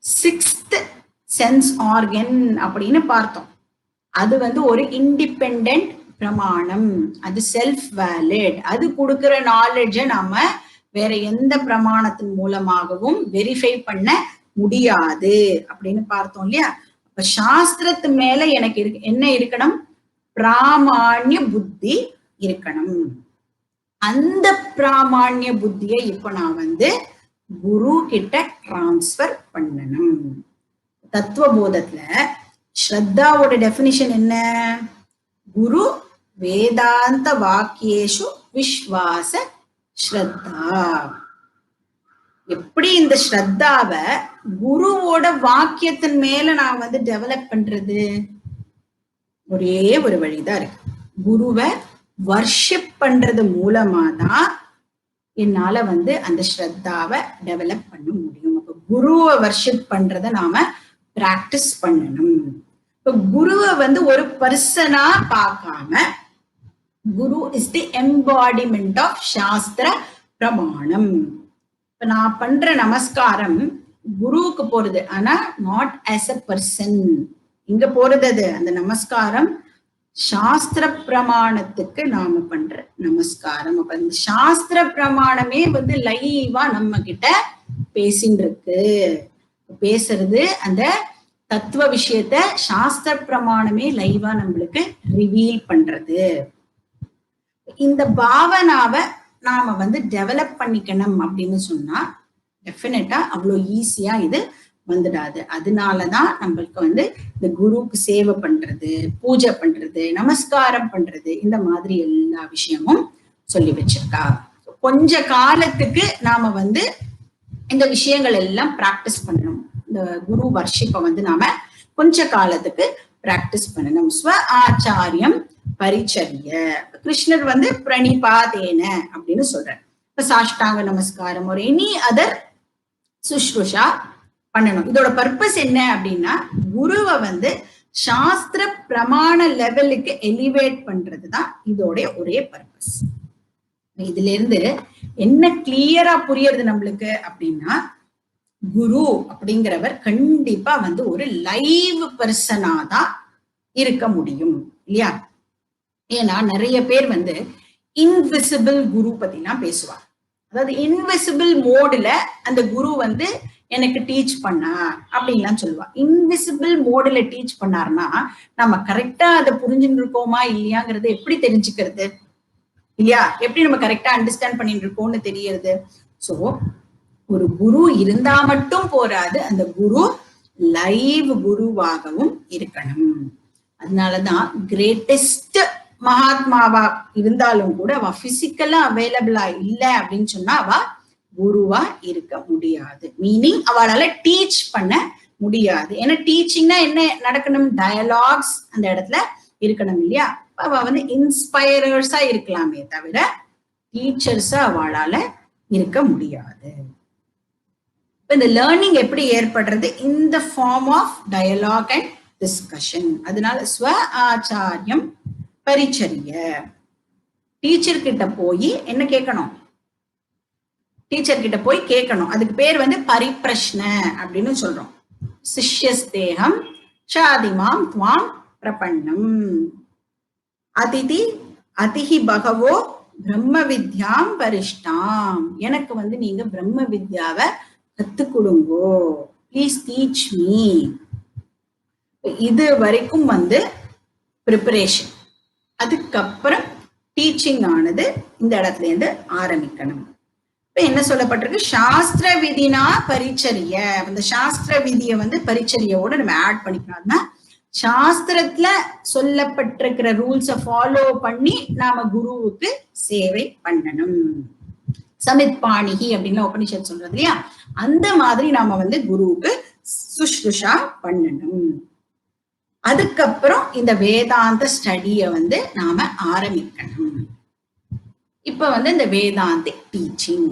6th சென்ஸ் ஆர்கன் அப்படின்னு பார்த்தோம். அது வந்து ஒரு இண்டிபெண்டன்ட் பிரமாணம், அது செல்ஃப் வேலிட், அது கொடுக்கிற நாலேஜ நாம வேற எந்த பிரமாணத்தின் மூலமாகவும் வெரிஃபை பண்ண முடியாது அப்படின்னு பார்த்தோம், இல்லையா? அப்ப சாஸ்திரத்து மேல எனக்கு என்ன இருக்கணும், பிராமான்ய புத்தி இருக்கணும். அந்த பிராமான்ய புத்தியை இப்ப நான் வந்து குரு கிட்ட டிரான்ஸ்பர் பண்ணணும். தத்துவபோதத்துல ஸ்ரத்தாவோட டெபினிஷன் என்ன, குரு வேதாந்த வாக்கியேஷு விஸ்வாச ஸ்ரத்தா. எப்படி இந்த ஸ்ரத்தாவை குருவோட வாக்கியத்தின் மேல நான் வந்து டெவலப் பண்றது, ஒரே ஒரு வழிதான் இருக்கு, குருவை வர்ஷிப் பண்றது மூலமா தான் என்னால வந்து அந்த ஸ்ரத்தாவை டெவலப் பண்ண முடியும். அப்ப குருவை வர்ஷிப் பண்றத நாம பிராக்டிஸ் பண்ணணும். இப்ப குருவை வந்து ஒரு பர்சனா பார்க்காம குரு இஸ் தி எம்பாடிமெண்ட் ஆஃப் சாஸ்திர பிரமாணம். இப்ப நான் பண்ற நமஸ்காரம் குருவுக்கு போறது, ஆனா நாட் ஆஸ் அ பர்சன். இங்க போறது அது அந்த நமஸ்காரம் சாஸ்திர பிரமாணத்துக்கு நாம பண்ற நமஸ்காரம். அப்ப இந்த சாஸ்திர பிரமாணமே வந்து லைவா நம்ம கிட்ட பேசின்னு இருக்கு. பேசுறது அந்த தத்துவ விஷயத்த சாஸ்திர பிரமாணமே லைவா நம்மளுக்கு ரிவீல் பண்றது. இந்த பாவனாவை நாம வந்து டெவலப் பண்ணிக்கணும் அப்படின்னு சொன்னா டெஃபினட்டா அவ்வளோ ஈஸியா இது வந்துடாது. அதனாலதான் நம்மளுக்கு வந்து இந்த குருவுக்கு சேவை பண்றது, பூஜை பண்றது, நமஸ்காரம் பண்றது, இந்த மாதிரி எல்லா விஷயமும் சொல்லி வச்சிருக்கா. கொஞ்ச காலத்துக்கு நாம வந்து இந்த விஷயங்கள் எல்லாம் பிராக்டிஸ் பண்ணணும். இந்த குரு வர்ஷிப்பை வந்து நாம கொஞ்ச காலத்துக்கு பிராக்டிஸ் பண்ணணும். ஸ்வ ஆச்சாரியம் பரிச்சரிய. கிருஷ்ணர் வந்து பிரணிபாதேன அப்படின்னு சொல்றார். இப்ப சாஷ்டாங்க நமஸ்காரம் ஒரு எனி அதர் சுஷ்ருஷா பண்ணணும். இதோட பர்பஸ் என்ன அப்படின்னா குருவை வந்து சாஸ்திர பிரமாண லெவலுக்கு எலிவேட் பண்றதுதான் இதோட ஒரே பர்பஸ். இதுல இருந்து என்ன கிளியரா புரியுறது நம்மளுக்கு அப்படின்னா, குரு அப்படிங்கிறவர் கண்டிப்பா வந்து ஒரு லைவ் பர்சனா தான் இருக்க முடியும் இல்லையா? ஏன்னா நிறைய பேர் வந்து இன்விசிபிள் குரு பத்தினா பேசுவாங்க. அதாவது இன்விசிபிள் மோடுல அந்த குரு வந்து எனக்கு டீச் பண்ணா அப்படின்லாம் சொல்லுவா. இன்விசிபிள் மோடுல டீச் பண்ணாருன்னா நம்ம கரெக்டா அதை புரிஞ்சுட்டு இருக்கோமா இல்லையாங்கிறது எப்படி தெரிஞ்சுக்கிறது இல்லையா? எப்படி நம்ம கரெக்டா அண்டர்ஸ்டாண்ட் பண்ணிட்டு இருக்கோம்னு தெரியறது. சோ ஒரு குரு இருந்தா மட்டும் போராது, அந்த குரு லைவ் குருவாகவும் இருக்கணும். அதனாலதான் கிரேட்டஸ்ட் மகாத்மாவா இருந்தாலும் கூட அவ பிசிக்கலா அவைலபிளா இல்ல அப்படின்னு சொன்னா அவ குருவா இருக்க முடியாது. மீனிங் அவளால டீச் பண்ண முடியாது. ஏன்னா டீச்சிங்னா என்ன நடக்கணும்? டயலாக்ஸ் அந்த இடத்துல இருக்கணும் இல்லையா? அவ வந்து இன்ஸ்பயரர்ஸா இருக்கலாமே தவிர டீச்சர்ஸா அவளால இருக்க முடியாது. இந்த லேர்னிங் எப்படி ஏற்படுறது? இந்த form of dialogue and discussion. அதனால ஸ்வ ஆச்சாரியம் பரிச்சரிய. டீச்சர் கிட்ட போய் என்ன கேட்கணும்? டீச்சர் கிட்ட போய் கேட்கணும். அதுக்கு பேர் வந்து பரிப்ரஷ்ன அப்படின்னு சொல்றோம். சிஷ்யஸ்தேகம் சாதிமாம் துவாம் பிரபன்னம் அதிதி அதிஹி பகவோ பிரம்ம வித்யாம் பரிஷ்டாம். எனக்கு வந்து நீங்க பிரம்ம வித்யாவை கத்து கொடுங்கோ, ப்ளீஸ் டீச் மீ. இது வரைக்கும் வந்து ப்ரிப்பரேஷன். அதுக்கப்புறம் டீச்சிங் ஆனது இந்த இடத்துல இருந்து ஆரம்பிக்கணும். இப்ப என்ன சொல்லப்பட்டிருக்கு? சாஸ்திர விதினா பரிச்சரிய. அந்த சாஸ்திர விதியை வந்து பரிச்சரியோட நம்ம ஆட் பண்ணிக்கணும்னா சாஸ்திரத்துல சொல்லப்பட்டிருக்கிற ரூல்ஸை ஃபாலோ பண்ணி நாம குருவுக்கு சேவை பண்ணணும். சமித் பாணிகி அப்படின்னு உபனிஷத் சொல்றது இல்லையா? அந்த மாதிரி நாம வந்து குருவுக்கு சுஷ்ருஷா பண்ணணும். அதுக்கப்புறம் இந்த வேதாந்த ஸ்டடிய வந்து நாம ஆரம்பிக்கணும். இப்ப வந்து இந்த வேதாந்திக் டீச்சிங்.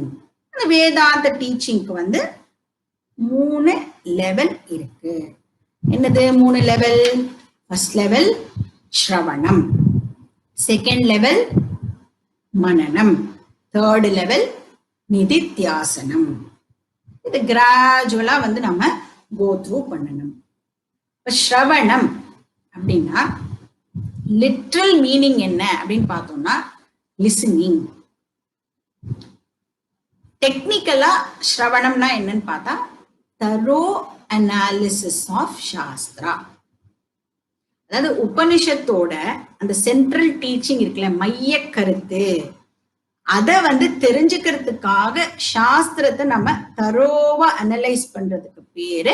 அந்த வேதாந்த டீச்சிங்க்கு வந்து 3 லெவல் இருக்கு. என்னது 3 லெவல்? ஃபர்ஸ்ட் லெவல் ஸ்ரவணம், செகண்ட் லெவல் மனனம், தேர்ட் லெவல் நிதித்தியாசனம். இது கிராஜுவலா வந்து நம்ம கோ த்ரூ பண்ணணும். இப்ப ஸ்ரவணம் அப்படின்னா லிட்ரல் மீனிங் என்ன அப்படின்னு பார்த்தோம்னா லிசனிங். டெக்னிக்கலா ஸ்ரவணம்னா என்னன்னு பார்த்தா தரோ அனாலிசிஸ் ஆஃப் சாஸ்திரா. அதாவது உபனிஷத்தோட அந்த சென்ட்ரல் டீச்சிங் இருக்குல்ல, மைய கருத்து, அதை வந்து தெரிஞ்சுக்கிறதுக்காக சாஸ்திரத்தை நம்ம தரோவா அனலைஸ் பண்றதுக்கு பேரு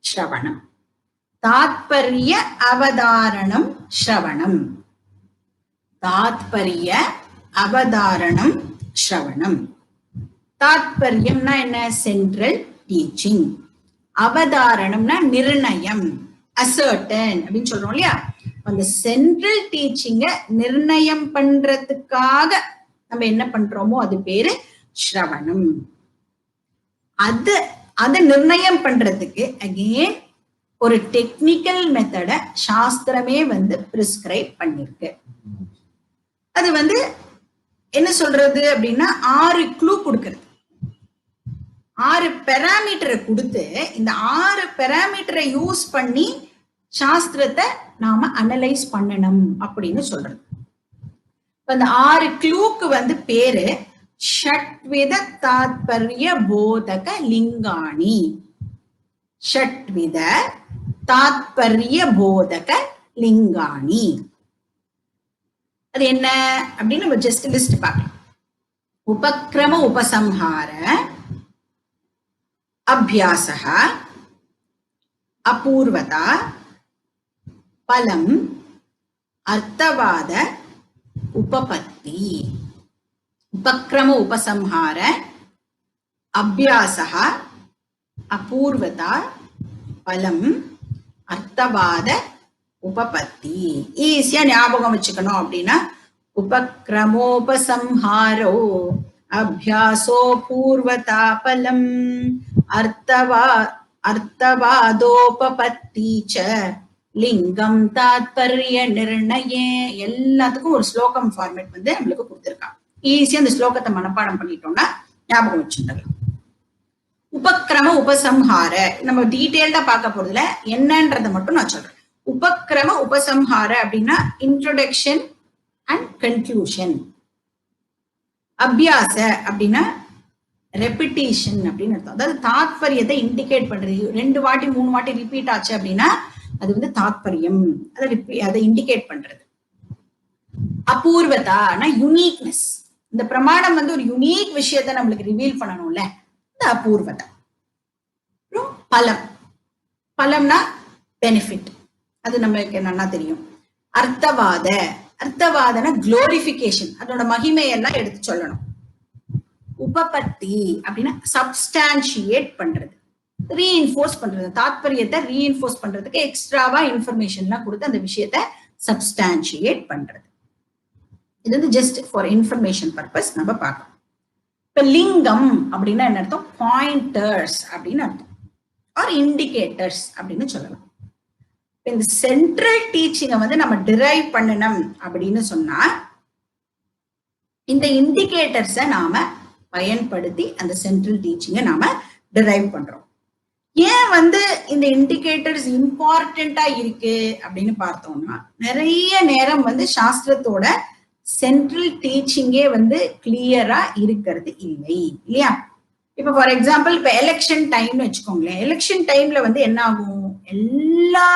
ஸ்ரவணம். தாத்பரிய அவதாரணம் ஸ்ரவணம். தாத்பரிய அவதாரணம் ஸ்ரவணம். தாத்பரியம்னா என்ன? Central teaching. அவதாரணம்னா நிர்ணயம், அசர்டன் அப்படின்னு சொல்றோம் இல்லையா? அந்த சென்ட்ரல் டீச்சிங்க நிர்ணயம் பண்றதுக்காக நம்ம என்ன பண்றோமோ அது பேரு ஸ்ரவணம். அது நிர்ணயம் பண்றதுக்கு அகெயின் ஒரு டெக்னிக்கல் மெத்தட சாஸ்திரமே வந்து பிரிஸ்கிரைப் பண்ணிருக்கு. அது வந்து என்ன சொல்றது அப்படின்னா 6 க்ளூ கொடுக்கறது. 6 பெராமீட்டரை கொடுத்து இந்த 6 பெராமீட்டரை யூஸ் பண்ணி சாஸ்திரத்தை நாம அனலைஸ் பண்ணணும் அப்படின்னு சொல்றது. அந்த 6 க்ளூக்கு வந்து பேரு ஷட்வித தாத்பர்ய போதக லிங்காணி. ஷட்வித தாத்பர்ய போதக லிங்காணி. அது என்ன அப்படின்னு நம்ம ஜஸ்ட் லிஸ்ட் பார்க்கலாம். உபக்ரம உபசம்ஹார, அபியாசः, அபூர்வதா, பலம், அர்த்தவாத, உபபத்தி. உபக்ரம உபசம்ஹார, அபியாசः, அபூர்வதா, பலம், அர்த்தவாத, உபபத்தி. ஈஸியா ஞாபகம் வச்சுக்கணும் அப்படின்னா உபக்ரமோபசம்ஹாரோ அபியாசோ பூர்வதா பலம் அர்த்தவாதோபபத்தி ச லிங்கம் தாத்பர்ய நிர்ணயே. எல்லாத்துக்கும் ஒரு ஸ்லோகம் ஃபார்மேட் வந்து நம்மளுக்கு கொடுத்திருக்காங்க. ஈஸியா அந்த ஸ்லோகத்தை மனப்பாடம் பண்ணிட்டோம்னா ஞாபகம் வச்சுக்கலாம். உபக்ரம உபசம்ஹார நம்ம டீடைல்டா பார்க்க போறதுல என்னன்றதை மட்டும் நான் சொல்றேன். உபக்ரம உபசம்ஹார அப்படின்னா இன்ட்ரோடக்ஷன் அண்ட் கன்க்ளூஷன். அபியாச அப்படின்னா ரெப்பிட்டேஷன் அப்படின்னு அர்த்தம். அதாவது தாத்பரியத்தை இண்டிகேட் பண்றது. 2 வாட்டி 3 வாட்டி ரிப்பீட் ஆச்சு அப்படின்னா அது வந்து தாத்பரியம், அதை இண்டிகேட் பண்றது. அபூர்வதானா யுனிக்னஸ். இந்த பிரமாணம் வந்து ஒரு யுனிக் விஷயத்தை நம்மளுக்கு ரிவீல் பண்ணணும்ல, இந்த அபூர்வதா. பலம், பலம்னா பெனிஃபிட், அது நம்மளுக்கு நல்லா தெரியும். அர்த்தவாத, அர்த்தவாதன குளோரிபிகேஷன், அதோட மகிமையெல்லாம் எடுத்து சொல்லணும். உபபத்தி அப்படின்னா சப்ஸ்டான்ஷியேட் பண்றது, ரீஇன்ஃபோர்ஸ் பண்றது. தாத்பரியத்தை ரீஇன்ஃபோர்ஸ் பண்றதுக்கு எக்ஸ்ட்ராவா இன்ஃபர்மேஷன்லாம் கொடுத்து அந்த விஷயத்தை சப்ஸ்டான்ஷியேட் பண்றது. இது வந்து ஜஸ்ட் ஃபார் இன்ஃபர்மேஷன் பர்பஸ் நம்ம பார்க்கணும். இப்ப லிங்கம் அப்படின்னா என்ன அர்த்தம்? பாயிண்டர்ஸ் அப்படின்னு அர்த்தம், ஆர் இண்டிகேட்டர்ஸ் அப்படின்னு சொல்லலாம். இந்த சென்ட்ரல் டீச்சிங்கை வந்து நம்ம டிரைவ் பண்ணணும் அப்படின்னு சொன்னா இந்த இண்டிகேட்டர்ஸை நாம பயன்படுத்தி அந்த சென்ட்ரல் டீச்சிங்கை நாம டிரைவ் பண்றோம். ஏன் வந்து இந்த இண்டிகேட்டர்ஸ் இம்பார்ட்டண்டா இருக்கு அப்படின்னு பார்த்தோம்னா, நிறைய நேரம் வந்து சாஸ்திரத்தோட சென்ட்ரல் டீச்சிங்கே வந்து கிளியரா இருக்கிறது இல்லை இல்லையா? இப்ப ஃபார் எக்ஸாம்பிள் இப்ப எலெக்ஷன் டைம்னு வச்சுக்கோங்களேன். எலெக்ஷன் டைம்ல வந்து என்ன ஆகும், எல்லா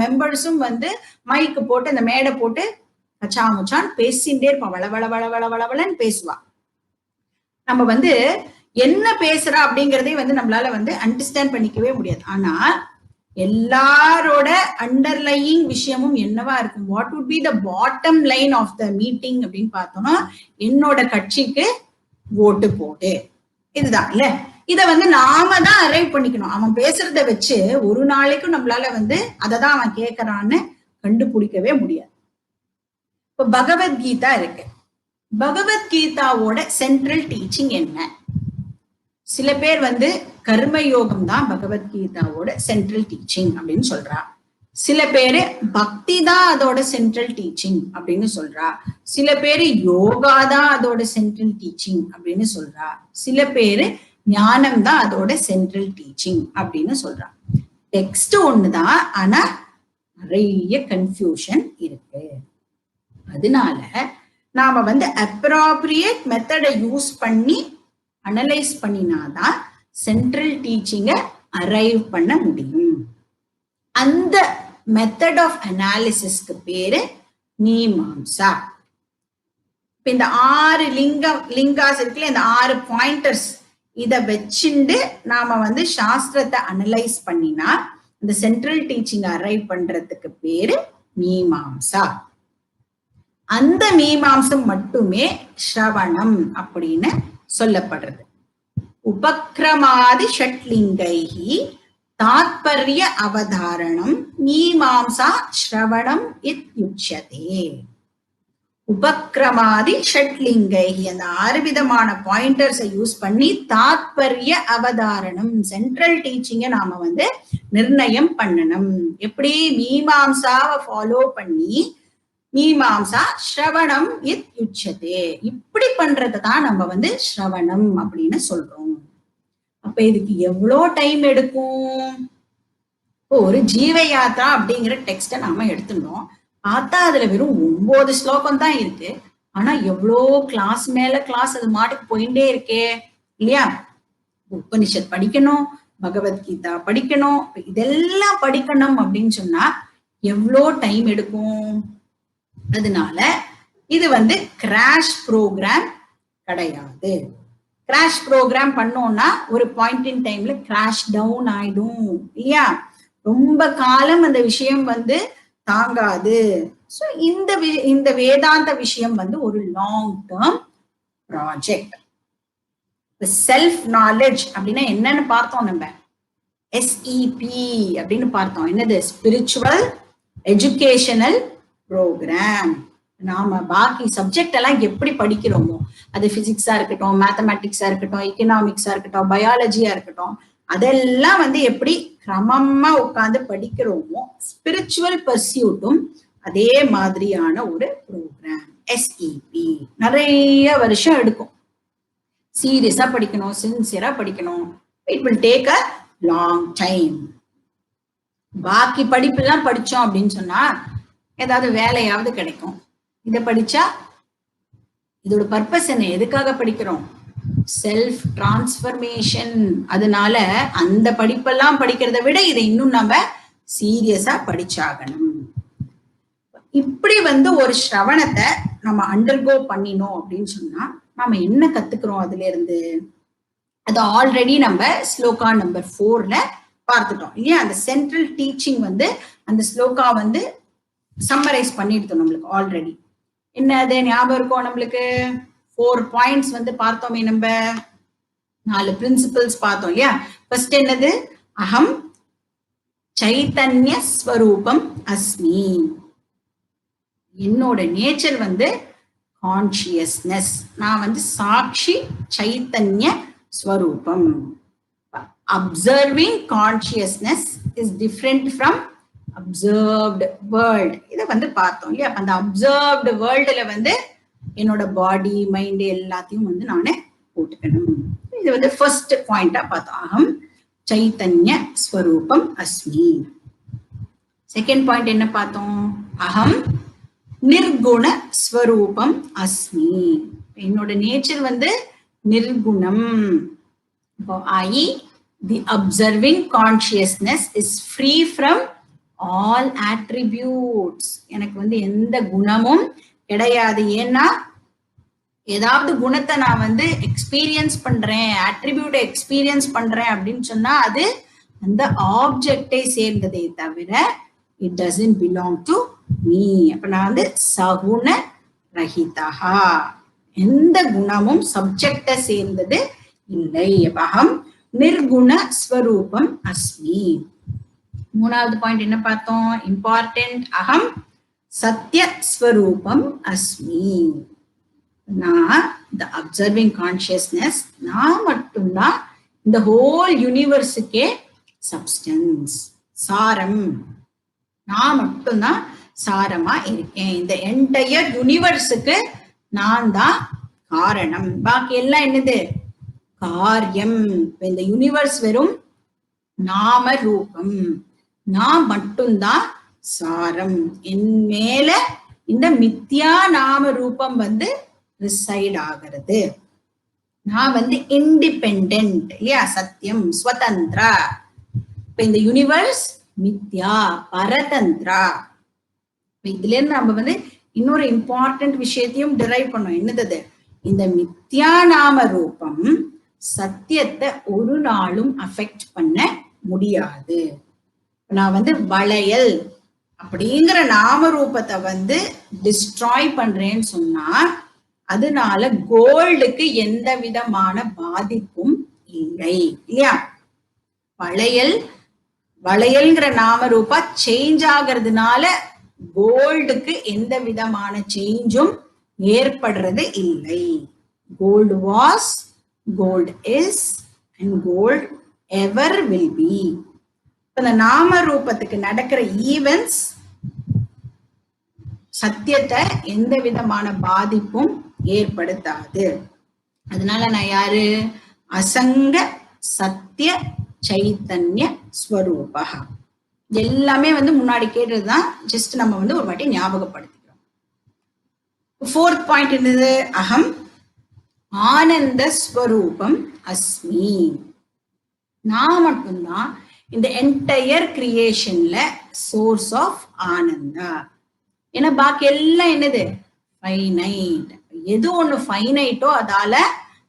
மெம்பர்ஸும் வந்து மைக்கு போட்டு அந்த மேடை போட்டு கச்சாமுச்சான் பேசிட்டே இருப்பான், வளவள வளவள வளவளன்னு பேசுவா. நம்ம வந்து என்ன பேசுறா அப்படிங்கறதே வந்து நம்மளால வந்து அண்டர்ஸ்டாண்ட் பண்ணிக்கவே முடியாது. ஆனா எல்லாரோட அண்டர்லையிங் விஷயமும் என்னவா இருக்கும்? What would be the bottom line of the meeting அப்படின்னு பார்த்தோம்னா, என்னோட கட்சிக்கு ஓட்டு போடு, இதுதான் இல்ல. இத வந்து நாம தான் அரைவ் பண்ணிக்கணும். அவன் பேசுறத வச்சு ஒரு நாளைக்கும் நம்மளால வந்து அததான் அவன் கேட்கறான்னு கண்டுபிடிக்கவே முடியாது. இப்ப பகவத்கீதா இருக்கு. பகவத்கீதாவோட சென்ட்ரல் டீச்சிங் என்ன? சில பேர் வந்து கர்மயோகம் தான் பகவத்கீதாவோட சென்ட்ரல் டீச்சிங் அப்படின்னு சொல்றா. சில பேரு பக்தி தான் அதோட சென்ட்ரல் டீச்சிங் அப்படின்னு சொல்றா. சில பேரு யோகா தான் அதோட சென்ட்ரல் டீச்சிங் அப்படின்னு சொல்றா. சில பேரு ஞானம் தான் அதோட சென்ட்ரல் டீச்சிங் அப்படின்னு சொல்றா. டெக்ஸ்ட் ஒண்ணுதான், ஆனா நிறைய கன்ஃபியூஷன் இருக்கு. அதனால நாம வந்து அப்ராப்ரியேட் மெத்தடை யூஸ் பண்ணி அனலைஸ் பண்ணினாதான் சென்ட்ரல் டீச்சிங்கை அரைவ் பண்ண முடியும். அந்த மெத்தட் ஆஃப் அனாலிசிஸ்க்கு பேரு மீமாம்சா. இப்ப இந்த 6 லிங்காஸ் இருக்குல்ல, இந்த 6 பாயிண்டர்ஸ், இத வச்சுண்டு நாம வந்து சாஸ்திரத்தை அனலைஸ் பண்ணினா இந்த சென்ட்ரல் டீச்சிங் அரைவ் பண்றதுக்கு பேரு மீமாம்சா. அந்த மீமாம்சம் மட்டுமே ஸ்ரவணம் அப்படின்னு சொல்லப்படுறது. உபக்ரமாதி ஷட்லிங்கைஹி தாத்பர்ய அவதாரணம் மீமாம்சா ஸ்ரவணம் இத்யுச்யதே. உபக்ரமாதி ஷட்லிங்கைஹி, அந்த 6 விதமான பாயிண்டர்ஸை யூஸ் பண்ணி தாத்பர்ய அவதாரணம், சென்ட்ரல் டீச்சிங்கை நாம வந்து நிர்ணயம் பண்ணணும். எப்படி? மீமாம்சாவை ஃபாலோ பண்ணி மீமாம்சா ஸ்ரவணம் இத் யுச்சதே. இப்படி பண்றதுதான் நம்ம வந்து ஸ்ரவணம் அப்படின்னு சொல்றோம். அப்ப இதுக்கு எவ்வளோ டைம் எடுக்கும்? ஒரு ஜீவ யாத்ரா அப்படிங்கிற டெக்ஸ்ட நாம எடுத்துட்டோம். பார்த்தா அதுல வெறும் 9 ஸ்லோகம் தான் இருக்கு. ஆனா எவ்வளோ கிளாஸ் மேல கிளாஸ் அது மாட்டுக்கு போயிட்டே இருக்கே இல்லையா? உபனிஷத் படிக்கணும், பகவத்கீதா படிக்கணும், இதெல்லாம் படிக்கணும் அப்படின்னு சொன்னா எவ்வளோ டைம் எடுக்கும்? அதனால இது வந்து கிராஷ் ப்ரோக்ராம் கிடையாது. கிராஷ் ப்ரோக்ராம் பண்ணோம்னா ஒரு பாயிண்ட் இன் டைம்ல கிராஷ் டவுன் ஆயிடும் இல்லையா? ரொம்ப காலம் அந்த விஷயம் வந்து தாங்காது. ஸோ இந்த வேதாந்த விஷயம் வந்து ஒரு long term project. Self knowledge அப்படின்னா என்னன்னு பார்த்தோம் நம்ம. SEP அப்படின்னு பார்த்தோம். என்னது? Spiritual educational programme. நாம பாக்கி சப்ஜெக்ட் எல்லாம் எப்படி படிக்கிறோமோ, அது பிசிக்ஸா இருக்கட்டும், மேத்தமேட்டிக்ஸா இருக்கட்டும், எக்கனாமிக்ஸா இருக்கட்டும், பயாலஜியா இருக்கட்டும், அதெல்லாம் வந்து எப்படி கிரமமா உட்கார்ந்து படிக்கிறோமோ, ஸ்பிரிச்சுவல் பர்சியூட்டும் அதே மாதிரியான ஒரு ப்ரோக்ராம். SEP நிறைய வருஷம் எடுக்கும். சீரியஸா படிக்கணும், சின்சியரா படிக்கணும். It will take a long time. பாக்கி படிப்புலாம் படிச்சோம் அப்படின்னு சொன்னா ஏதாவது வேலையாவது கிடைக்கும். இதை படிச்சா இதோட பர்பஸ் என்ன? எதுக்காக படிக்கிறோம்? Self transformation. அதனால அந்த படிப்பெல்லாம் படிக்கிறத விட இதை இன்னும் நம்ம சீரியஸா படிச்சாகணும். இப்படி வந்து ஒரு ஸ்ரவணத்தை நம்ம அண்டர்கோ பண்ணினோம் அப்படின்னு சொன்னா நாம என்ன கத்துக்கிறோம் அதுல இருந்து? அது ஆல்ரெடி நம்ம ஸ்லோகா நம்பர் 4ல பார்த்துட்டோம் இல்லையா? அந்த சென்ட்ரல் டீச்சிங் வந்து அந்த ஸ்லோகா வந்து சம்மரைஸ் பண்ணிடுத்தோம் நம்மளுக்கு ஆல்ரெடி. என்னது ஞாபகம் இருக்கும் நம்மளுக்கு? 4 பாயிண்ட்ஸ் வந்து பார்த்தோமே. நம்ம 4 பிரின்சிபல்ஸ் பார்த்தோம் இல்லையா? ஃபர்ஸ்ட் என்னது? அகம் சைத்தன்ய ஸ்வரூபம் அஸ்மி. என்னோட நேச்சர் வந்து கான்சியஸ்னஸ். நான் வந்து சாட்சி சைத்தன்ய ஸ்வரூபம். Observing consciousness is different from observed world. இதை வந்து பார்த்தோம் இல்லையா? அந்த அப்சர்வ்டு வேர்ல்டுல வந்து என்னோட பாடி மைண்ட் எல்லாத்தையும் வந்து நானே போட்டுக்கணும். இது வந்து ஃபர்ஸ்ட் பாயிண்டா பார்த்தோம். அகம் சைத்தன்ய ஸ்வரூபம் அஸ்மி. செகண்ட் பாயிண்ட் என்ன பார்த்தோம்? அகம் நிர்குண ஸ்வரூபம் அஸ்மி. என்னோட நேச்சர் வந்து நிர்குணம். I, the observing consciousness, is free from all attributes. எனக்கு வந்து எந்த குணமும் கிடையாது. ஏன்னா ஏதாவது குணத்தை நான் வந்து எக்ஸ்பீரியன்ஸ் பண்றேன், அட்ரிபியூட்டை எக்ஸ்பீரியன்ஸ் பண்றேன் அப்படின்னு சொன்னா அது அந்த ஆப்ஜெக்டை சேர்ந்ததே தவிர it doesn't belong to me. அப்ப நான் வந்து சகுண ரஹிதா. எந்த குணமும் சப்ஜெக்டை சேர்ந்தது இல்லை. அகம் நிர்குண ஸ்வரூபம் அஸ்மி. மூணாவது பாயிண்ட் என்ன பார்த்தோம்? இம்பார்ட்டன்ட். அகம் சத்ய ஸ்வரூபம் அஸ்மி. நான் இந்த அப்சர்விங் கான்சியஸ்னஸ், நான் மட்டும்தான் இந்த ஹோல் யூனிவர்ஸுக்கே சப்ஸ்டன்ஸ், சாரம். நான் மட்டும்தான் சாரமா இருக்கேன். இந்த என்டையர் யூனிவர்ஸுக்கு நான் தான் காரணம். பாக்கி எல்லாம் என்னது? காரியம். இந்த யூனிவர்ஸ் வெறும் நாம ரூபம். நான் மட்டும்தான் சாரம். என் மேல இந்த மித்யா நாம ரூபம் வந்து ரிசைட் ஆகிறது. நான் வந்து இண்டிபெண்டன்ட் இல்லையா? சத்தியம், ஸ்வதந்திரா. இப்ப இந்த யூனிவர்ஸ் மித்யா, பரதந்திரா. இதுல இருந்து நம்ம வந்து இன்னொரு இம்பார்ட்டன்ட் விஷயத்தையும் டிரைவ் பண்ணோம். என்னது? இந்த மித்யா நாம ரூபம் சத்தியத்தை ஒரு நாளும் அஃபெக்ட் பண்ண முடியாது. நான் வந்து வளையல் அப்படிங்கிற நாம ரூபத்தை வந்து டிஸ்ட்ராய் பண்றேன்னு சொன்னா அதனால கோல்டுக்கு எந்த விதமான பாதிப்பும் இல்லை இல்லையா? வளையல்ங்கிற நாம ரூபா சேஞ்ச் ஆகிறதுனால கோல்டுக்கு எந்த விதமான சேஞ்சும் ஏற்படுறது இல்லை. Gold was, gold is, and gold ever will be. இந்த நாம ரூபத்துக்கு நடக்கிற ஈவென்ட்ஸ் சத்தியத்தை எந்த விதமான பாதிப்பும் ஏற்படுத்தாது. அதனால நான் யாரு? அசங்க சத்திய சைத்தன்ய ஸ்வரூபா. எல்லாமே முன்னாடி கேட்டதுதான், ஜஸ்ட் நம்ம ஒரு வாட்டி ஞாபகப்படுத்திக்கிறோம். 4th பாயிண்ட் என்னது? அகம் ஆனந்த ஸ்வரூபம் அஸ்மி. நான் மட்டும்தான் இந்த என்டையர் கிரியேஷன்ல சோர்ஸ் ஆஃப் ஆனந்தா. ஏன்னா பாக்கி எல்லாம் என்னது? ஃபைனைட். எது ஒண்ணு ஃபைனைட்டோ அதால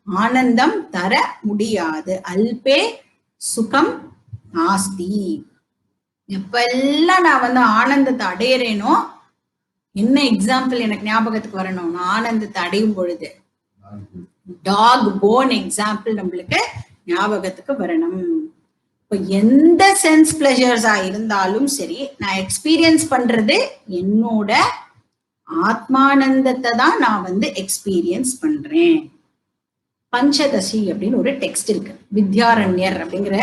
ஆனந்தம் தர முடியாது. அல்பே சுகம் நாஸ்தி. எப்பெல்லாம் நான் ஆனந்தத்தை அடையிறேனோ, என்ன எக்ஸாம்பிள் எனக்கு ஞாபகத்துக்கு வரணும்? நான் ஆனந்தத்தை அடையும் பொழுது டாக் போன் எக்ஸாம்பிள் நம்மளுக்கு ஞாபகத்துக்கு வரணும். இப்போ எந்த சென்ஸ் பிளஷர்ஸா இருந்தாலும் சரி, நான் எக்ஸ்பீரியன்ஸ் பண்றது என்னோட ஆத்மானந்தத்தை தான் நான் எக்ஸ்பீரியன்ஸ் பண்றேன். பஞ்சதசி அப்படின்னு ஒரு டெக்ஸ்ட் இருக்கு, வித்யாரண்யர் அப்படிங்கிற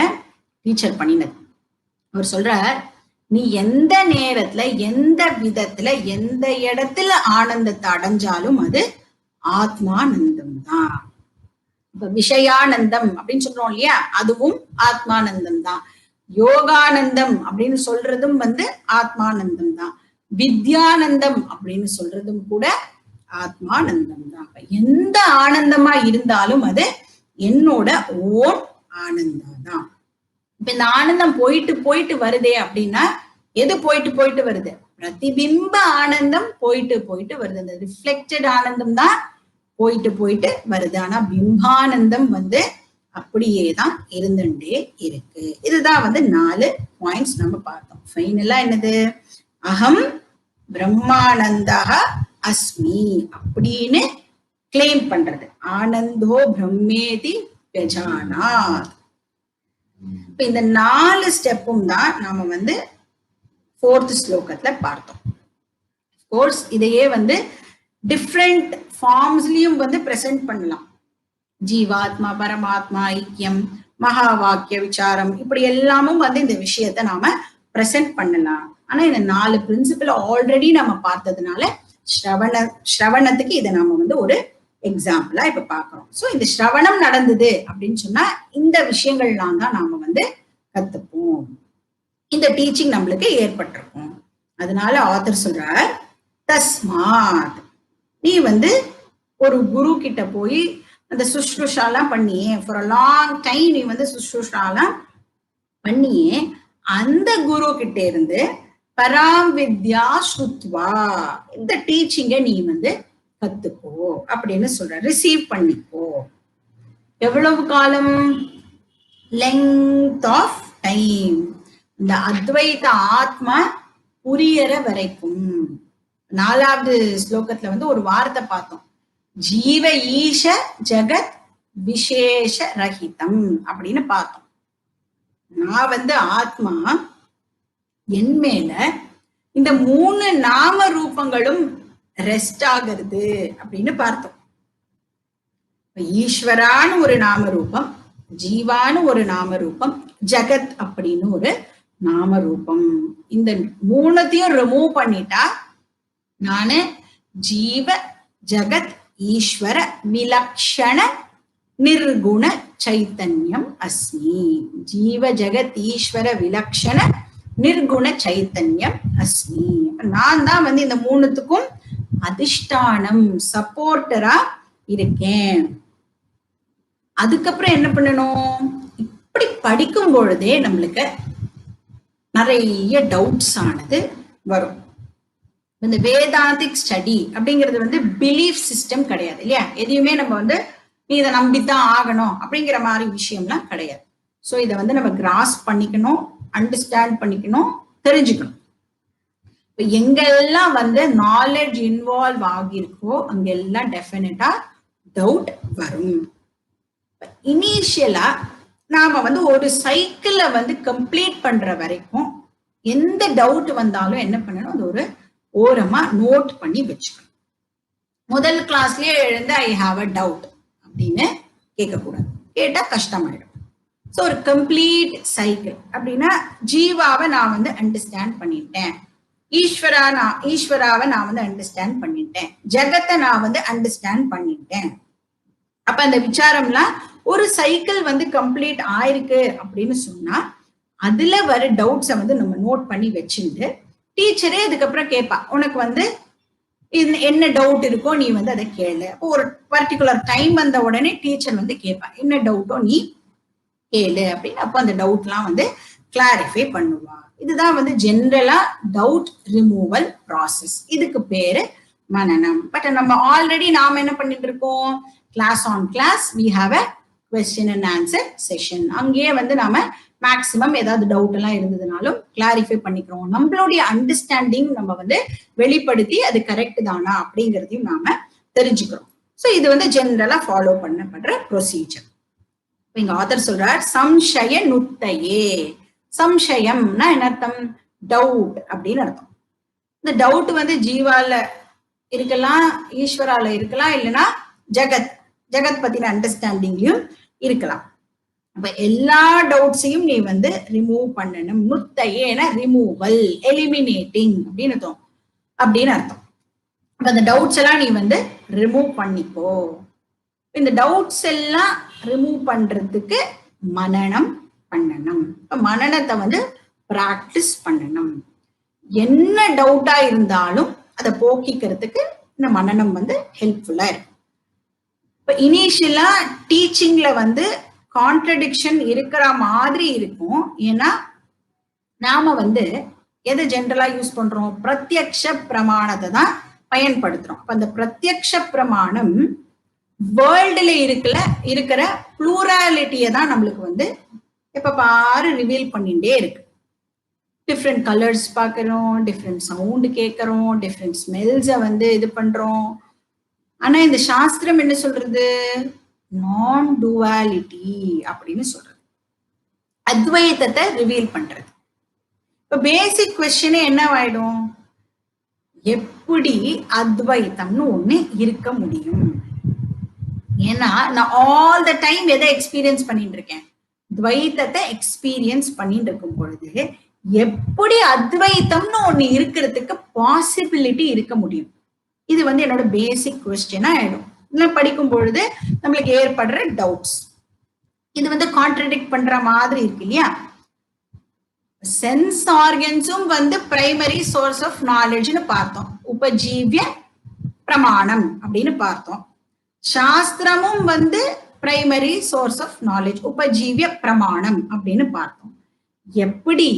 டீச்சர் பண்ணினது. அவர் சொல்றார், நீ எந்த நேரத்துல எந்த விதத்துல எந்த இடத்துல ஆனந்தத்தை அடைஞ்சாலும் அது ஆத்மானந்தம் தான். இப்ப விஷயானந்தம் அப்படின்னு சொல்றோம் இல்லையா, அதுவும் ஆத்மானந்தம் தான். யோகானந்தம் அப்படின்னு சொல்றதும் ஆத்மானந்தம் தான். வித்யானந்தம் அப்படின்னு சொல்றதும் கூட ஆத்மானந்தம் தான். எந்த ஆனந்தமா இருந்தாலும் அது என்னோட ஓன் ஆனந்தம் தான். இப்ப இந்த ஆனந்தம் போயிட்டு போயிட்டு வருதே அப்படின்னா, எது போயிட்டு போயிட்டு வருது? பிரதிபிம்ப ஆனந்தம் போயிட்டு போயிட்டு வருது. அந்த ரிஃப்ளெக்டட் ஆனந்தம் தான் போயிட்டு போயிட்டு வருது. ஆனா பிம்பானந்தம் அப்படியேதான் இருந்துட்டே இருக்கு. இதுதான் 4 பாயிண்ட்ஸ் நம்ம பார்த்தோம். ஃபைனலா என்னது? அகம் பிரம்மானந்தா அஸ்மி அப்படின்னு கிளைம் பண்றது. ஆனந்தோ பிரம்மேதி யஜானாத். இப்ப இந்த 4 ஸ்டெப்பும் தான் நாம 4th ஸ்லோகத்துல பார்த்தோம். கோர்ஸ் இதையே டிஃப்ரெண்ட் ஃபார்ம்ஸ்லயும் பிரசன்ட் பண்ணலாம். ஜீவாத்மா, பரமாத்மா, ஐக்கியம், மகா வாக்கிய விசாரம், இப்படி எல்லாமும் இந்த விஷயத்த நாம பிரசன்ட் பண்ணலாம். ஆனா இந்த 4 பிரின்சிபல் ஆல்ரெடி நம்ம பார்த்ததுனால ஸ்ரவணத்துக்கு இதை நாம ஒரு எக்ஸாம்பிளா இப்ப பாக்குறோம். சோ இந்த ஸ்ரவணம் நடந்தது அப்படின்னு சொன்னா இந்த விஷயங்கள்லாம் தான் நாம கத்துப்போம். இந்த டீச்சிங் நம்மளுக்கு ஏற்பட்டிருக்கும். அதனால ஆத்தர் சொல்றார், தஸ்மாத் நீ ஒரு குரு கிட்ட போய் அந்த சுஷ்ருஷாலாம் பண்ணியே, ஃபார் அ லாங் டைம் நீ சுஷ்ருஷாலாம் பண்ணியே, அந்த குரு கிட்ட இருந்து பராம் வித்யா ஸ்ருத்வா, இந்த டீச்சிங்க நீ கத்துக்கோ அப்படின்னு சொல்ற. ரிசீவ் பண்ணிக்கோ. எவ்வளவு காலம்? Length of time. இந்த அத்வைத ஆத்மா புரியற வரைக்கும். 4வது ஸ்லோகத்துல ஒரு வார்த்தை பார்த்தோம், ஜீவ ஈஷ ஜகத் விசேஷ ரஹிதம் அப்படின்னு பார்த்தோம். நான் ஆத்மா என் மேல இந்த 3 நாம ரூபங்களும் ரெஸ்ட் ஆகிறது அப்படின்னு பார்த்தோம். ஈஸ்வரான்னு ஒரு நாம ரூபம், ஜீவான்னு ஒரு நாம ரூபம், ஜகத் அப்படின்னு ஒரு நாம ரூபம். இந்த 3த்தையும் ரிமூவ் பண்ணிட்டா நானு ஜீவ ஜகத் ஈஸ்வர விலக்ஷண நிர்குண சைத்தன்யம் அஸ்மி. ஜீவ ஜகத் ஈஸ்வர விலக்ஷண நிர்குண சைத்தன்யம் அஸ்மி. நான் தான் இந்த 3த்துக்கும் அதிஷ்டானம், சப்போர்ட்டரா இருக்கேன். அதுக்கப்புறம் என்ன பண்ணணும்? இப்படி படிக்கும் பொழுதே நம்மளுக்கு நிறைய டவுட்ஸ் ஆனது வரும். இந்த வேதாந்திக் ஸ்டடி அப்படிங்கிறது பிலீஃப் சிஸ்டம் கிடையாது இல்லையா? எதையுமே நம்ம நீ இதை நம்பித்தான் ஆகணும் அப்படிங்கிற மாதிரி விஷயம்லாம் கிடையாது. ஸோ இதை நம்ம கிராஸ் பண்ணிக்கணும், அண்டர்ஸ்டாண்ட் பண்ணிக்கணும், தெரிஞ்சுக்கணும். இப்போ எங்கெல்லாம் நாலேஜ் இன்வால்வ் ஆகியிருக்கோ அங்கெல்லாம் டெஃபினட்டா டவுட் வரும். இனிஷியலா நாம ஒரு சைக்கிளை கம்ப்ளீட் பண்ற வரைக்கும் எந்த டவுட் வந்தாலும் என்ன பண்ணணும்? அது ஒரு ஓரமா நோட் பண்ணி வச்சுக்கணும். முதல் கிளாஸ்லயே எழுந்து ஐ ஹாவ் அ டவுட் அப்படின்னு கேட்கக்கூடாது. கேட்டா கஷ்டமாயிடும். ஸோ ஒரு கம்ப்ளீட் சைக்கிள் அப்படின்னா, ஜீவாவை நான் அண்டர்ஸ்டாண்ட் பண்ணிட்டேன், ஈஸ்வராவை நான் வந்து அண்டர்ஸ்டாண்ட் பண்ணிட்டேன், ஜெகத்தை நான் வந்து அண்டர்ஸ்டாண்ட் பண்ணிட்டேன். அப்ப அந்த விசாரம்லாம் ஒரு சைக்கிள் வந்து கம்ப்ளீட் ஆயிருக்கு அப்படின்னு சொன்னா அதுல வர டவுட்ஸை வந்து நம்ம நோட் பண்ணி வச்சுட்டு டீச்சரே அதுக்கப்புறம் கேட்பா, உனக்கு வந்து என்ன டவுட் இருக்கோ நீ வந்து அதை கேளு. அப்போ ஒரு பர்டிகுலர் டைம் வந்த உடனே டீச்சர் வந்து கேட்பா, என்ன டவுட்டோ நீ கேளு அப்படின்னு. அப்போ அந்த டவுட்லாம் வந்து கிளாரிஃபை பண்ணுவா. இதுதான் வந்து ஜென்ரலா டவுட் ரிமூவல் ப்ராசஸ். இதுக்கு பேரு மனனம். பட் நம்ம ஆல்ரெடி நாம என்ன பண்ணிட்டு இருக்கோம், class on class we have a question and answer session. அங்கேயே வந்து நாம மேக்சிமம் ஏதாவது டவுட் எல்லாம் இருந்ததுனாலும் கிளாரிஃபை பண்ணிக்கிறோம். நம்மளுடைய அண்டர்ஸ்டாண்டிங் நம்ம வந்து வெளிப்படுத்தி அது கரெக்ட் தானா அப்படிங்கிறதையும் நாம தெரிஞ்சுக்கிறோம். ஸோ இது வந்து ஜென்ரலா ஃபாலோ பண்ணப்படுற ப்ரொசீஜர். இங்க ஆதர் சொல்றார் சம்சய நுத்தையே. சம்சயம்னா என்ன அர்த்தம், டவுட் அப்படின்னு அர்த்தம். இந்த டவுட் வந்து ஜீவால இருக்கலாம், ஈஸ்வரால இருக்கலாம், இல்லைன்னா ஜெகத் பத்தின அண்டர்ஸ்டாண்டிங்லயும் இருக்கலாம். அப்ப எல்லா டவுட்ஸையும் நீ வந்து ரிமூவ் பண்ணணும். நுத்தையேன ரிமூவல், எலிமினேட்டிங் அப்படின்னு அர்த்தம். அப்ப அந்த டவுட்ஸ் எல்லாம் நீ வந்து ரிமூவ் பண்ணிக்கோ. இந்த டவுட்ஸ் எல்லாம் ரிமூவ் பண்றதுக்கு மனனம் பண்ணணும். மனனத்தை வந்து பிராக்டிஸ் பண்ணணும். என்ன டவுட்டா இருந்தாலும் அதை போக்கிக்கிறதுக்கு இந்த மனனம் வந்து ஹெல்ப்ஃபுல்லா இருக்கும். இப்ப இனிஷியலா டீச்சிங்ல வந்து கான்ட்ரடிக்ஷன் இருக்கிற மாதிரி இருக்கும். ஏன்னா நாம வந்து எதை ஜென்ரலா யூஸ் பண்றோம், பிரத்யக்ஷ பிரமாணத்தை தான் பயன்படுத்துறோம். அப்ப அந்த பிரத்யக்ஷ பிரமாணம் வேர்ல்டுல இருக்கிற ப்ளூராலிட்டியை தான் நம்மளுக்கு வந்து எப்ப பாரு ரிவீல் பண்ணிட்டே இருக்கு. டிஃப்ரெண்ட் கலர்ஸ் பார்க்கிறோம், டிஃப்ரெண்ட் சவுண்டு கேட்கறோம், டிஃப்ரெண்ட் ஸ்மெல்ஸை வந்து இது பண்றோம். ஆனா இந்த சாஸ்திரம் என்ன சொல்றது, நான் டுவாலிட்டி அப்படின்னு சொல்றது, அத்வைத்தத்தை ரிவீல் பண்றது. இப்ப பேசிக் கொஸ்டினே என்னவாயிடும், எப்படி அத்வைத்தம்னு ஒண்ணு இருக்க முடியும்? ஏன்னா நான் ஆல் த டைம் எதை எக்ஸ்பீரியன்ஸ் பண்ணிட்டு இருக்கேன், துவைத்தத்தை எக்ஸ்பீரியன்ஸ் பண்ணிட்டு இருக்கும் பொழுது எப்படி அத்வைத்தம்னு ஒண்ணு இருக்கிறதுக்கு பாசிபிலிட்டி இருக்க முடியும்? இது வந்து என்னோட பேசிக் கொஸ்டினா ஆயிடும். இதெல்லாம் படிக்கும் பொழுது நம்மளுக்கு ஏற்படுற டவுட்ஸ் இது வந்து கான்ட்ரடிக்ட் பண்ற மாதிரி இருக்கு இல்லையா? சென்ஸ் ஆர்கன்ஸும் வந்து பிரைமரி சோர்ஸ் ஆஃப் நாலேஜ்னு பார்த்தோம், உபஜீவிய பிரமாணம் அப்படின்னு பார்த்தோம். சாஸ்திரமும் வந்து பிரைமரி சோர்ஸ் ஆஃப் நாலேஜ், உபஜீவிய பிரமாணம் அப்படின்னு பார்த்தோம். எப்படி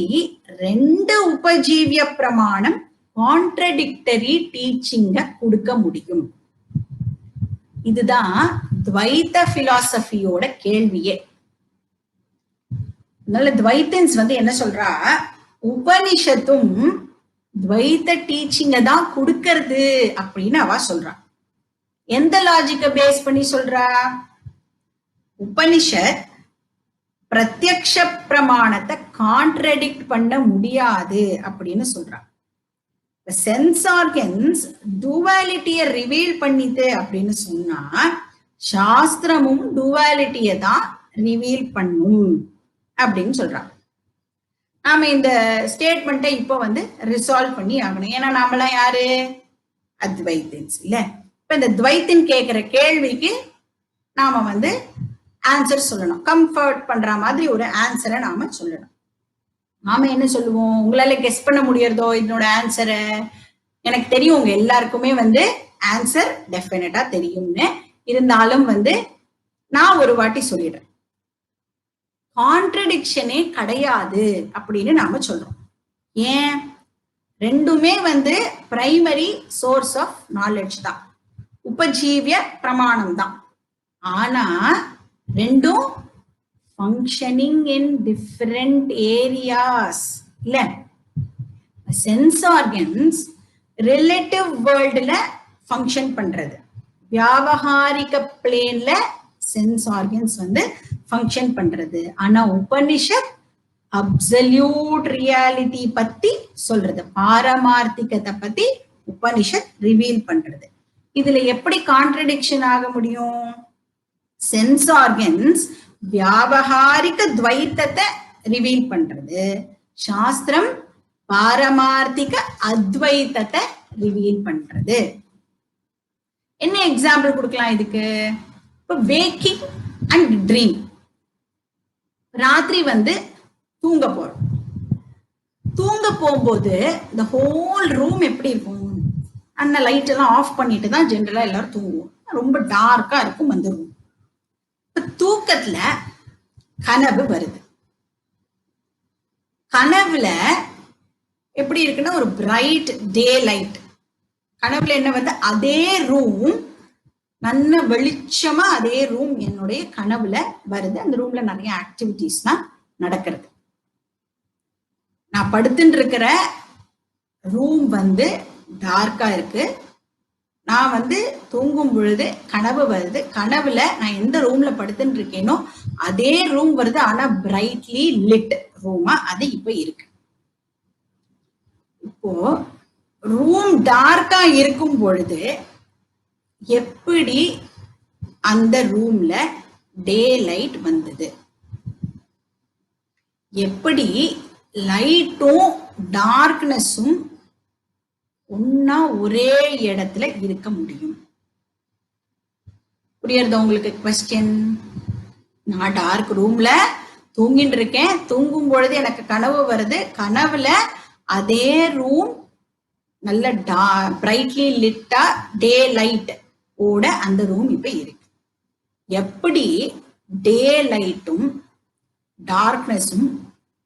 ரெண்டு உபஜீவிய பிரமாணம் கான்ட்ரடிக்டரி டீச்சிங்க கொடுக்க முடியும்? இதுதான் துவைத்த பிலாசபியோட கேள்வியே. அதனால துவைத்தன்ஸ் வந்து என்ன சொல்றா, உபனிஷத்தும் துவைத்த டீச்சிங்க தான் கொடுக்கறது அப்படின்னு அவ சொல்றா. எந்த லாஜிக்க பேஸ் பண்ணி சொல்றா? உபனிஷத் பிரத்யக்ஷ பிரமாணத்தை கான்ட்ரடிக்ட் பண்ண முடியாது அப்படின்னு சொல்றா. சென்ஸ் ஆர்கன்ஸ் டுவாலிட்டியை ரிவீல் பண்ணிது அப்படின்னு சொன்னா சாஸ்திரமும் டுவாலிட்டியை தான் ரிவீல் பண்ணும் அப்படின்னு சொல்றாங்க. நாம இந்த ஸ்டேட்மெண்ட்டை இப்போ வந்து ரிசால்வ் பண்ணி ஆகணும். ஏன்னா நாமெல்லாம் யாரு, அத்வைத்தன்ஸ் இல்ல. இப்ப இந்த துவைத்தின் கேட்கிற கேள்விக்கு நாம வந்து ஆன்சர் சொல்லணும். கம்ஃபர்ட் பண்ற மாதிரி ஒரு ஆன்சரை நாம சொல்லணும். நாம என்ன சொல்லுவோம், உங்களால கெஸ் பண்ண முடியறதோ இதனோட ஆன்சரை? எனக்கு தெரியும் உங்க எல்லாருக்குமே வந்து ஆன்சர் டெஃபினட்டா தெரியும்னு. இருந்தாலும் வந்து நான் ஒரு வாட்டி சொல்லிடுறேன், கான்ட்ரடிக்ஷனே கிடையாது அப்படின்னு நாம சொல்றோம். ஏன்? ரெண்டுமே வந்து பிரைமரி சோர்ஸ் ஆஃப் நாலேஜ் தான், உபஜீவிய பிரமாணம் தான். ஆனா ரெண்டும் functioning in different areas இல்ல. சென்ஸ் ஆர்கன்ஸ் ரிலேட்டிவ் வேர்ல்டுல ஃபங்க்ஷன் பண்றது, வியாவகாரிக பிளேன்ல சென்ஸ் ஆர்கன்ஸ் வந்து ஃபங்க்ஷன் பண்றது. ஆனா உபனிஷத் அப்சல்யூட் ரியாலிட்டி பத்தி சொல்றது, பாரமார்த்திகத்தை பத்தி உபனிஷத் ரிவீல் பண்றது. இதுல எப்படி கான்ட்ரடிக்ஷன் ஆக முடியும்? சென்ஸ் ஆர்கன்ஸ் வியாவகாரிக துவைத்தத்தை ரிவீல் பண்றது, சாஸ்திரம் பாரமார்த்திக அத்வைதத்தை ரிவீல் பண்றது. என்ன எக்ஸாம்பிள் கொடுக்கலாம் இதுக்கு? இப்ப வேக்கிங் அண்ட் ட்ரீம். ராத்திரி தூங்க போறோம். தூங்க போகும்போது இந்த ஹோல் ரூம் எப்படி இருக்கும்? அந்த லைட் எல்லாம் ஆஃப் பண்ணிட்டு தான் ஜென்ரலா எல்லாரும் தூங்குவோம். ரொம்ப டார்க்கா இருக்கும் அந்த ரூம். இப்ப தூக்கத்துல கனவு வருது. கனவுல எப்படி இருக்குன்னா ஒரு பிரைட் டே லைட். கனவுல என்ன அதே ரூம் நல்ல வெளிச்சமா அதே ரூம் என்னுடைய கனவுல வருது. அந்த ரூம்ல நிறைய ஆக்டிவிட்டிஸ்லாம் நடக்கிறது. நான் படுத்துட்டு இருக்கிற ரூம் டார்க்கா இருக்கு. நான் தூங்கும் பொழுது கனவு வருது. கனவுல நான் எந்த ரூம்ல படுத்துட்டு இருக்கேனோ அதே ரூம் வருது. ஆனா பிரைட்லி லிட் ரூமா அது இப்ப இருக்கு. இப்போ ரூம் டார்க்கா இருக்கும் பொழுது எப்படி அந்த ரூம்ல டே லைட் வந்தது? எப்படி லைட்டும் டார்க்னஸும் ஒன்னா ஒரே இடத்துல இருக்க முடியும்? புரியுறது உங்களுக்கு கொஸ்டின்? நான் டார்க் ரூம்ல தூங்கிட்டு இருக்கேன். தூங்கும் பொழுது எனக்கு கனவு வருது. கனவுல அதே ரூம் நல்ல பிரைட்லி லிட்டா டே லைட் ஓட அந்த ரூம் இப்ப இருக்கு. எப்படி டே லைட்டும் டார்க்னஸும்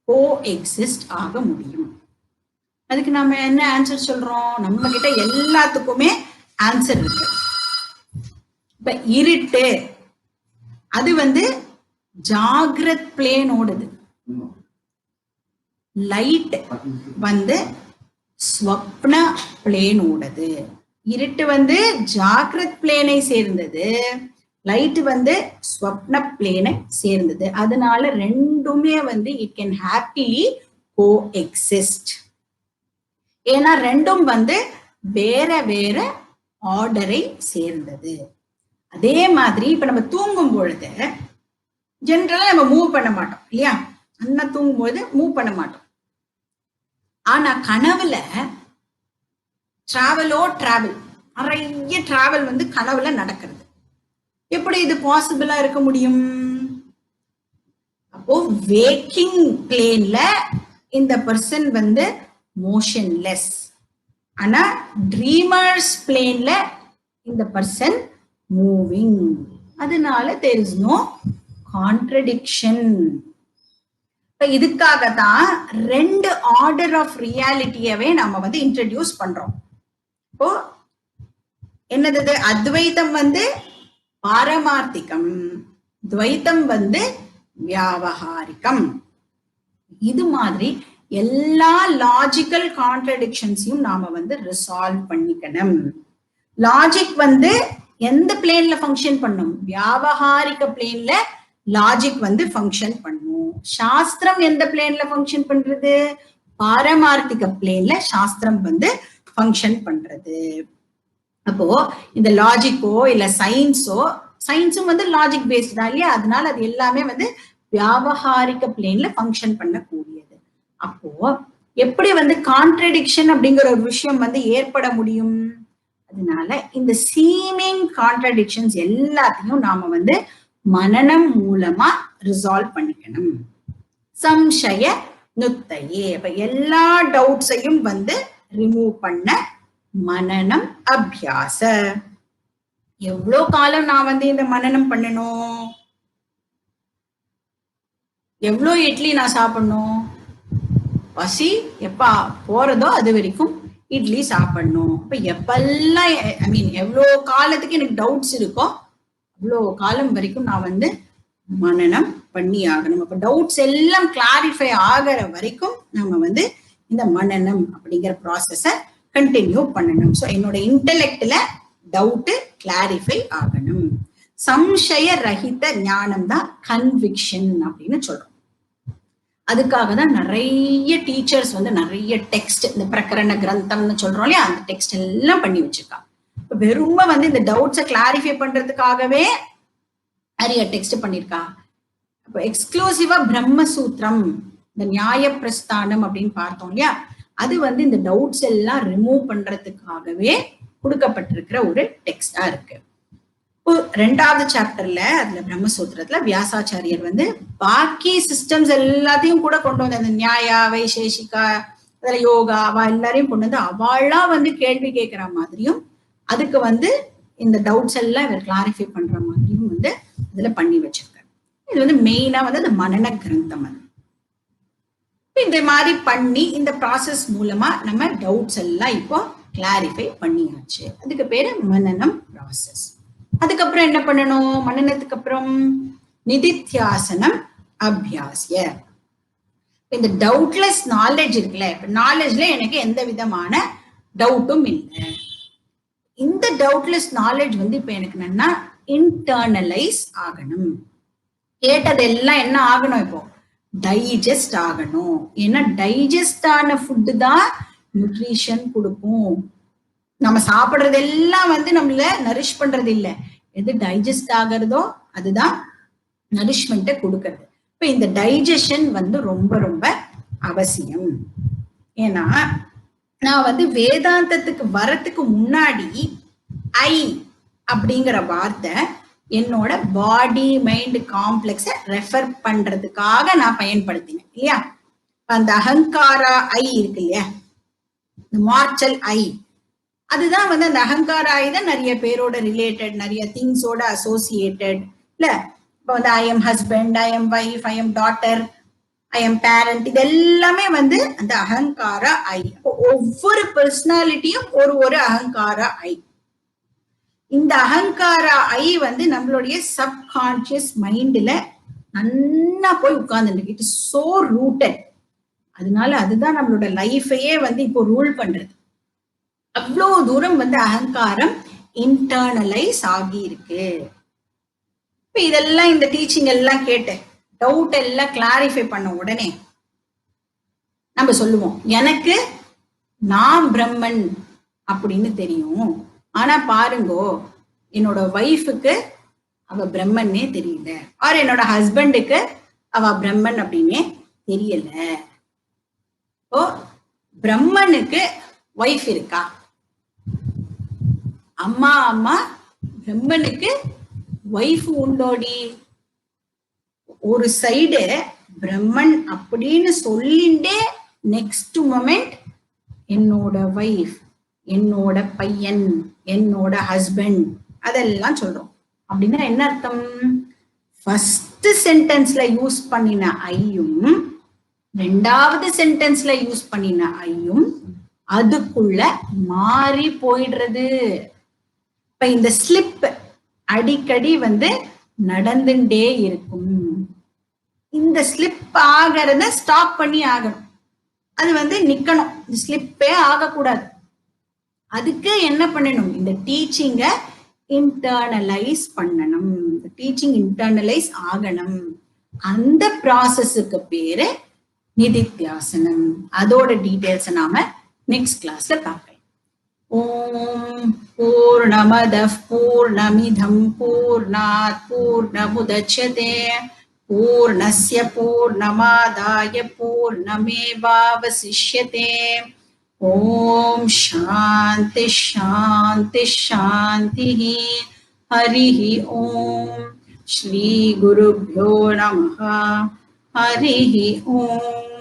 கோ எக்ஸிஸ்ட் ஆக முடியும்? அதுக்கு நாம என்ன ஆன்சர் சொல்றோம்? நம்ம கிட்ட எல்லாத்துக்குமே ஆன்சர் இருக்கு. இப்ப இருட்டு அது ஜாகிரத் பிளேன் ஓடுது. லைட் ஸ்வப்ன பிளேன் ஓடுது. இருட்டு ஜாகிரத் பிளேனை சேர்ந்தது. லைட் ஸ்வப்ன பிளேனை சேர்ந்தது. அதனால ரெண்டுமே it can happily coexist. ஏன்னா ரெண்டும் வேற வேற ஆர்டரை சேர்ந்தது. அதே மாதிரி இப்ப நம்ம தூங்கும் பொழுது ஜென்ரலா நம்ம மூவ் பண்ண மாட்டோம் இல்லையா? அண்ணா தூங்கும் பொழுது மூவ் பண்ண மாட்டோம். ஆனா கனவுல டிராவல் நிறைய டிராவல் கனவுல நடக்கிறது. எப்படி இது பாசிபிளா இருக்க முடியும்? அப்போ வேக்கிங் பிளேன்ல இந்த பர்சன் மோஷன்லெஸ். ஆனா ட்ரீமர்ஸ் பிளேன்ல இந்த பர்சன் மூவிங். அதனால there is no contradiction. இதுக்காகத்தான் ரெண்டு ஆர்டர் ஆஃப் ரியாலிட்டியவே நம்ம இன்ட்ரடியூஸ் பண்றோம். இப்போ என்னது? அத்வைத்தம் பாரமார்த்திகம், துவைத்தம் வியாவகாரிகம். இது மாதிரி எல்லா லாஜிக்கல் கான்ட்ரடிக்ஷன்ஸையும் நாம ரிசால்வ் பண்ணிக்கணும். லாஜிக் எந்த பிளேன்ல ஃபங்க்ஷன் பண்ணும்? வியாவகாரிக பிளேன்ல லாஜிக் ஃபங்க்ஷன் பண்ணும். சாஸ்திரம் எந்த பிளேன்ல ஃபங்க்ஷன் பண்றது? பாரமார்த்திக பிளேன்ல சாஸ்திரம் ஃபங்க்ஷன் பண்றது. அப்போ இந்த லாஜிக்கோ இல்ல சயின்ஸும் லாஜிக் பேஸ்ட் தான் இல்லையா? அதனால அது எல்லாமே வியாவகாரிக பிளேன்ல ஃபங்க்ஷன் பண்ணக்கூடியது. அப்போ எப்படி கான்ட்ரடிக்ஷன் அப்படிங்கிற ஒரு விஷயம் ஏற்பட முடியும்? அதனால இந்த சீமிங் கான்ட்ரடிக்ஷன்ஸ் எல்லாத்தையும் நாம மனனம் மூலமா ரிசால்வ் பண்ணிக்கணும். சம்சய நுத்தையே. அப்ப எல்லா டவுட்ஸையும் ரிமூவ் பண்ண மனனம் அபியாச. எவ்வளவு காலம் நான் இந்த மனனம் பண்ணணும்? எவ்வளவு இட்லி நான் சாப்பிடணும்? பசி எப்ப போறதோ அது வரைக்கும் இட்லி சாப்பிடணும். இப்ப எப்பெல்லாம் எவ்வளவு காலத்துக்கு எனக்கு டவுட்ஸ் இருக்கோ அவ்வளோ காலம் வரைக்கும் நான் மனனம் பண்ணி ஆகணும். அப்ப டவுட்ஸ் எல்லாம் கிளாரிஃபை ஆகிற வரைக்கும் நம்ம இந்த மனனம் அப்படிங்கிற ப்ராசஸ கண்டினியூ பண்ணணும். ஸோ என்னோட இன்டெலெக்ட்ல டவுட் கிளாரிஃபை ஆகணும். சம்சய ரஹித ஞானம் தான் கன்விக்ஷன் அப்படின்னு சொல்றோம். அதுக்காக தான் நிறைய டீச்சர்ஸ் நிறைய டெக்ஸ்ட், இந்த பிரகரண கிரந்தம்னு சொல்றோம் இல்லையா, அந்த டெக்ஸ்ட் எல்லாம் பண்ணி வச்சிருக்காங்க. இப்ப வெறும இந்த டவுட்ஸை கிளாரிஃபை பண்றதுக்காகவே நிறைய டெக்ஸ்ட் பண்ணிருக்கா. இப்போ எக்ஸ்க்ளூசிவா பிரம்மசூத்திரம், இந்த நியாய பிரஸ்தானம் அப்படின்னு பார்த்தோம் இல்லையா, அது வந்து இந்த டவுட்ஸ் எல்லாம் ரிமூவ் பண்றதுக்காகவே கொடுக்கப்பட்டிருக்கிற ஒரு டெக்ஸ்டா இருக்கு. இப்போ 2வது சாப்டர்ல அதுல பிரம்மசூத்திரத்துல வியாசாச்சாரியர் வந்து பாக்கி சிஸ்டம்ஸ் எல்லாத்தையும் கூட கொண்டு வந்து அந்த நியாயா வைசேஷிகா அதுல யோகா அவ எல்லாரையும் கொண்டு வந்து அவளா வந்து கேள்வி கேட்கிற மாதிரியும் அதுக்கு வந்து இந்த டவுட்ஸ் எல்லாம் இவர் கிளாரிஃபை பண்ற மாதிரியும் வந்து இதுல பண்ணி வச்சிருக்காரு. இது வந்து மெயினா வந்து அந்த மனன கிரந்தம். அது இந்த மாதிரி பண்ணி இந்த ப்ராசஸ் மூலமா நம்ம டவுட்ஸ் எல்லாம் இப்போ கிளாரிஃபை பண்ணியாச்சு. அதுக்கு பேரு மனனம் ப்ராசஸ். அதுக்கப்புறம் என்ன பண்ணணும்? மனனத்துக்கு அப்புறம் நிதித்தியாசனம் அபியாசிய. இந்த டவுட்லெஸ் நாலேஜ் இருக்குல்ல, இப்ப நாலேஜ்ல எனக்கு எந்த விதமான டவுட்டும் இல்லை. இந்த டவுட்லெஸ் நாலேஜ் வந்து இப்ப எனக்கு என்னன்னா இன்டர்னலைஸ் ஆகணும். கேட்டதெல்லாம் என்ன ஆகணும்? இப்போ டைஜஸ்ட் ஆகணும். ஏன்னா டைஜஸ்ட் ஆன ஃபுட்டு தான் நியூட்ரிஷன் கொடுக்கும். நம்ம சாப்பிடுறது எல்லாம் வந்து நம்மள நரிஷ் பண்றது இல்லை. எது டைஜஸ்ட் ஆகிறதோ அதுதான் நரிஷ்மெண்ட்டை கொடுக்கறது. இப்ப இந்த டைஜஷன் வந்து ரொம்ப ரொம்ப அவசியம். ஏன்னா நான் வந்து வேதாந்தத்துக்கு வரத்துக்கு முன்னாடி ஐ அப்படிங்கிற வார்த்தை என்னோட பாடி மைண்ட் காம்ப்ளெக்ஸை ரெஃபர் பண்றதுக்காக நான் பயன்படுத்தினேன் இல்லையா? அந்த அகங்காரா ஐ இருக்கு இல்லையா, மார்ச்சல் ஐ, அதுதான் வந்து அந்த அகங்கார ஐ தான் நிறைய பேரோட ரிலேட்டட், நிறைய திங்ஸோட அசோசியேட்டட் இல்ல. இப்போ வந்து I am husband, I am wife, I am daughter, I am parent, இது எல்லாமே வந்து அந்த அகங்கார ஐ. ஒவ்வொரு பர்சனாலிட்டியும் ஒரு ஒரு அகங்கார ஐ. இந்த அகங்கார ஐ வந்து நம்மளுடைய சப்கான்சியஸ் மைண்ட்ல நன்னா போய் உட்கார்ந்துருக்கு. It is so rooted. அதனால அதுதான் நம்மளோட லைஃபையே வந்து இப்போ ரூல் பண்றது. அவ்வளோ தூரம் வந்து அகங்காரம் இன்டர்னலைஸ் ஆகி இருக்கு. இப்ப இதெல்லாம் இந்த டீச்சிங் எல்லாம் கேட்டு டவுட் எல்லாம் கிளாரிஃபை பண்ண உடனே நம்ம சொல்லுவோம், எனக்கு நான் பிரம்மன் அப்படின்னு தெரியும். ஆனா பாருங்கோ, என்னோட ஒய்ஃபுக்கு அவ பிரம்மன்னே தெரியல, ஆர் என்னோட ஹஸ்பண்டுக்கு அவ பிரம்மன் அப்படின்னே தெரியல. ஓ, பிரம்மனுக்கு ஒய்ஃப் இருக்கா? அம்மா அம்மா பிரம்மனுக்கு ஒய்ஃப் உண்டோடி. ஒரு சைடு பிரம்மன் அப்படின்னு சொல்லிண்டே நெக்ஸ்ட் மொமெண்ட் என்னோட ஒய்ஃப், என்னோட பையன், என்னோட ஹஸ்பண்ட் அதெல்லாம் சொல்றோம். அப்படின்னா என்ன அர்த்தம்? ஃபர்ஸ்ட் சென்டென்ஸ்ல யூஸ் பண்ணின ஐயும் 2வது சென்டென்ஸ்ல யூஸ் பண்ணின ஐயும் அதுக்குள்ள மாறி போயிடுறது. இப்ப இந்த ஸ்லிப் அடிக்கடி வந்து நடந்துட்டே இருக்கும். இந்த ஸ்லிப் ஆகிறத ஸ்டாப் பண்ணி ஆகணும். அது வந்து நிக்கணும், ஸ்லிப்பே ஆகக்கூடாது. அதுக்கு என்ன பண்ணணும்? இந்த டீச்சிங்க இன்டர்னலைஸ் பண்ணணும். டீச்சிங் இன்டர்னலைஸ் ஆகணும். அந்த ப்ராசஸுக்கு பேரு நிதித்தியாசனம். அதோட டீடைல்ஸ் நாம நெக்ஸ்ட் கிளாஸ்ல பார்க்கலாம். ஓம் பூர்ணமதః பூர்ணமிதம் பூர்ணாத் பூர்ணமுதச்யதே பூர்ணஸ்ய பூர்ணமாதாய பூர்ணமேவாவசிஷ்யதே. ஓம் சாந்தி சாந்தி சாந்தி. ஹரிஹி ஓம். ஸ்ரீ குருப்யோ நமஹ. ஹரிஹி ஓம்.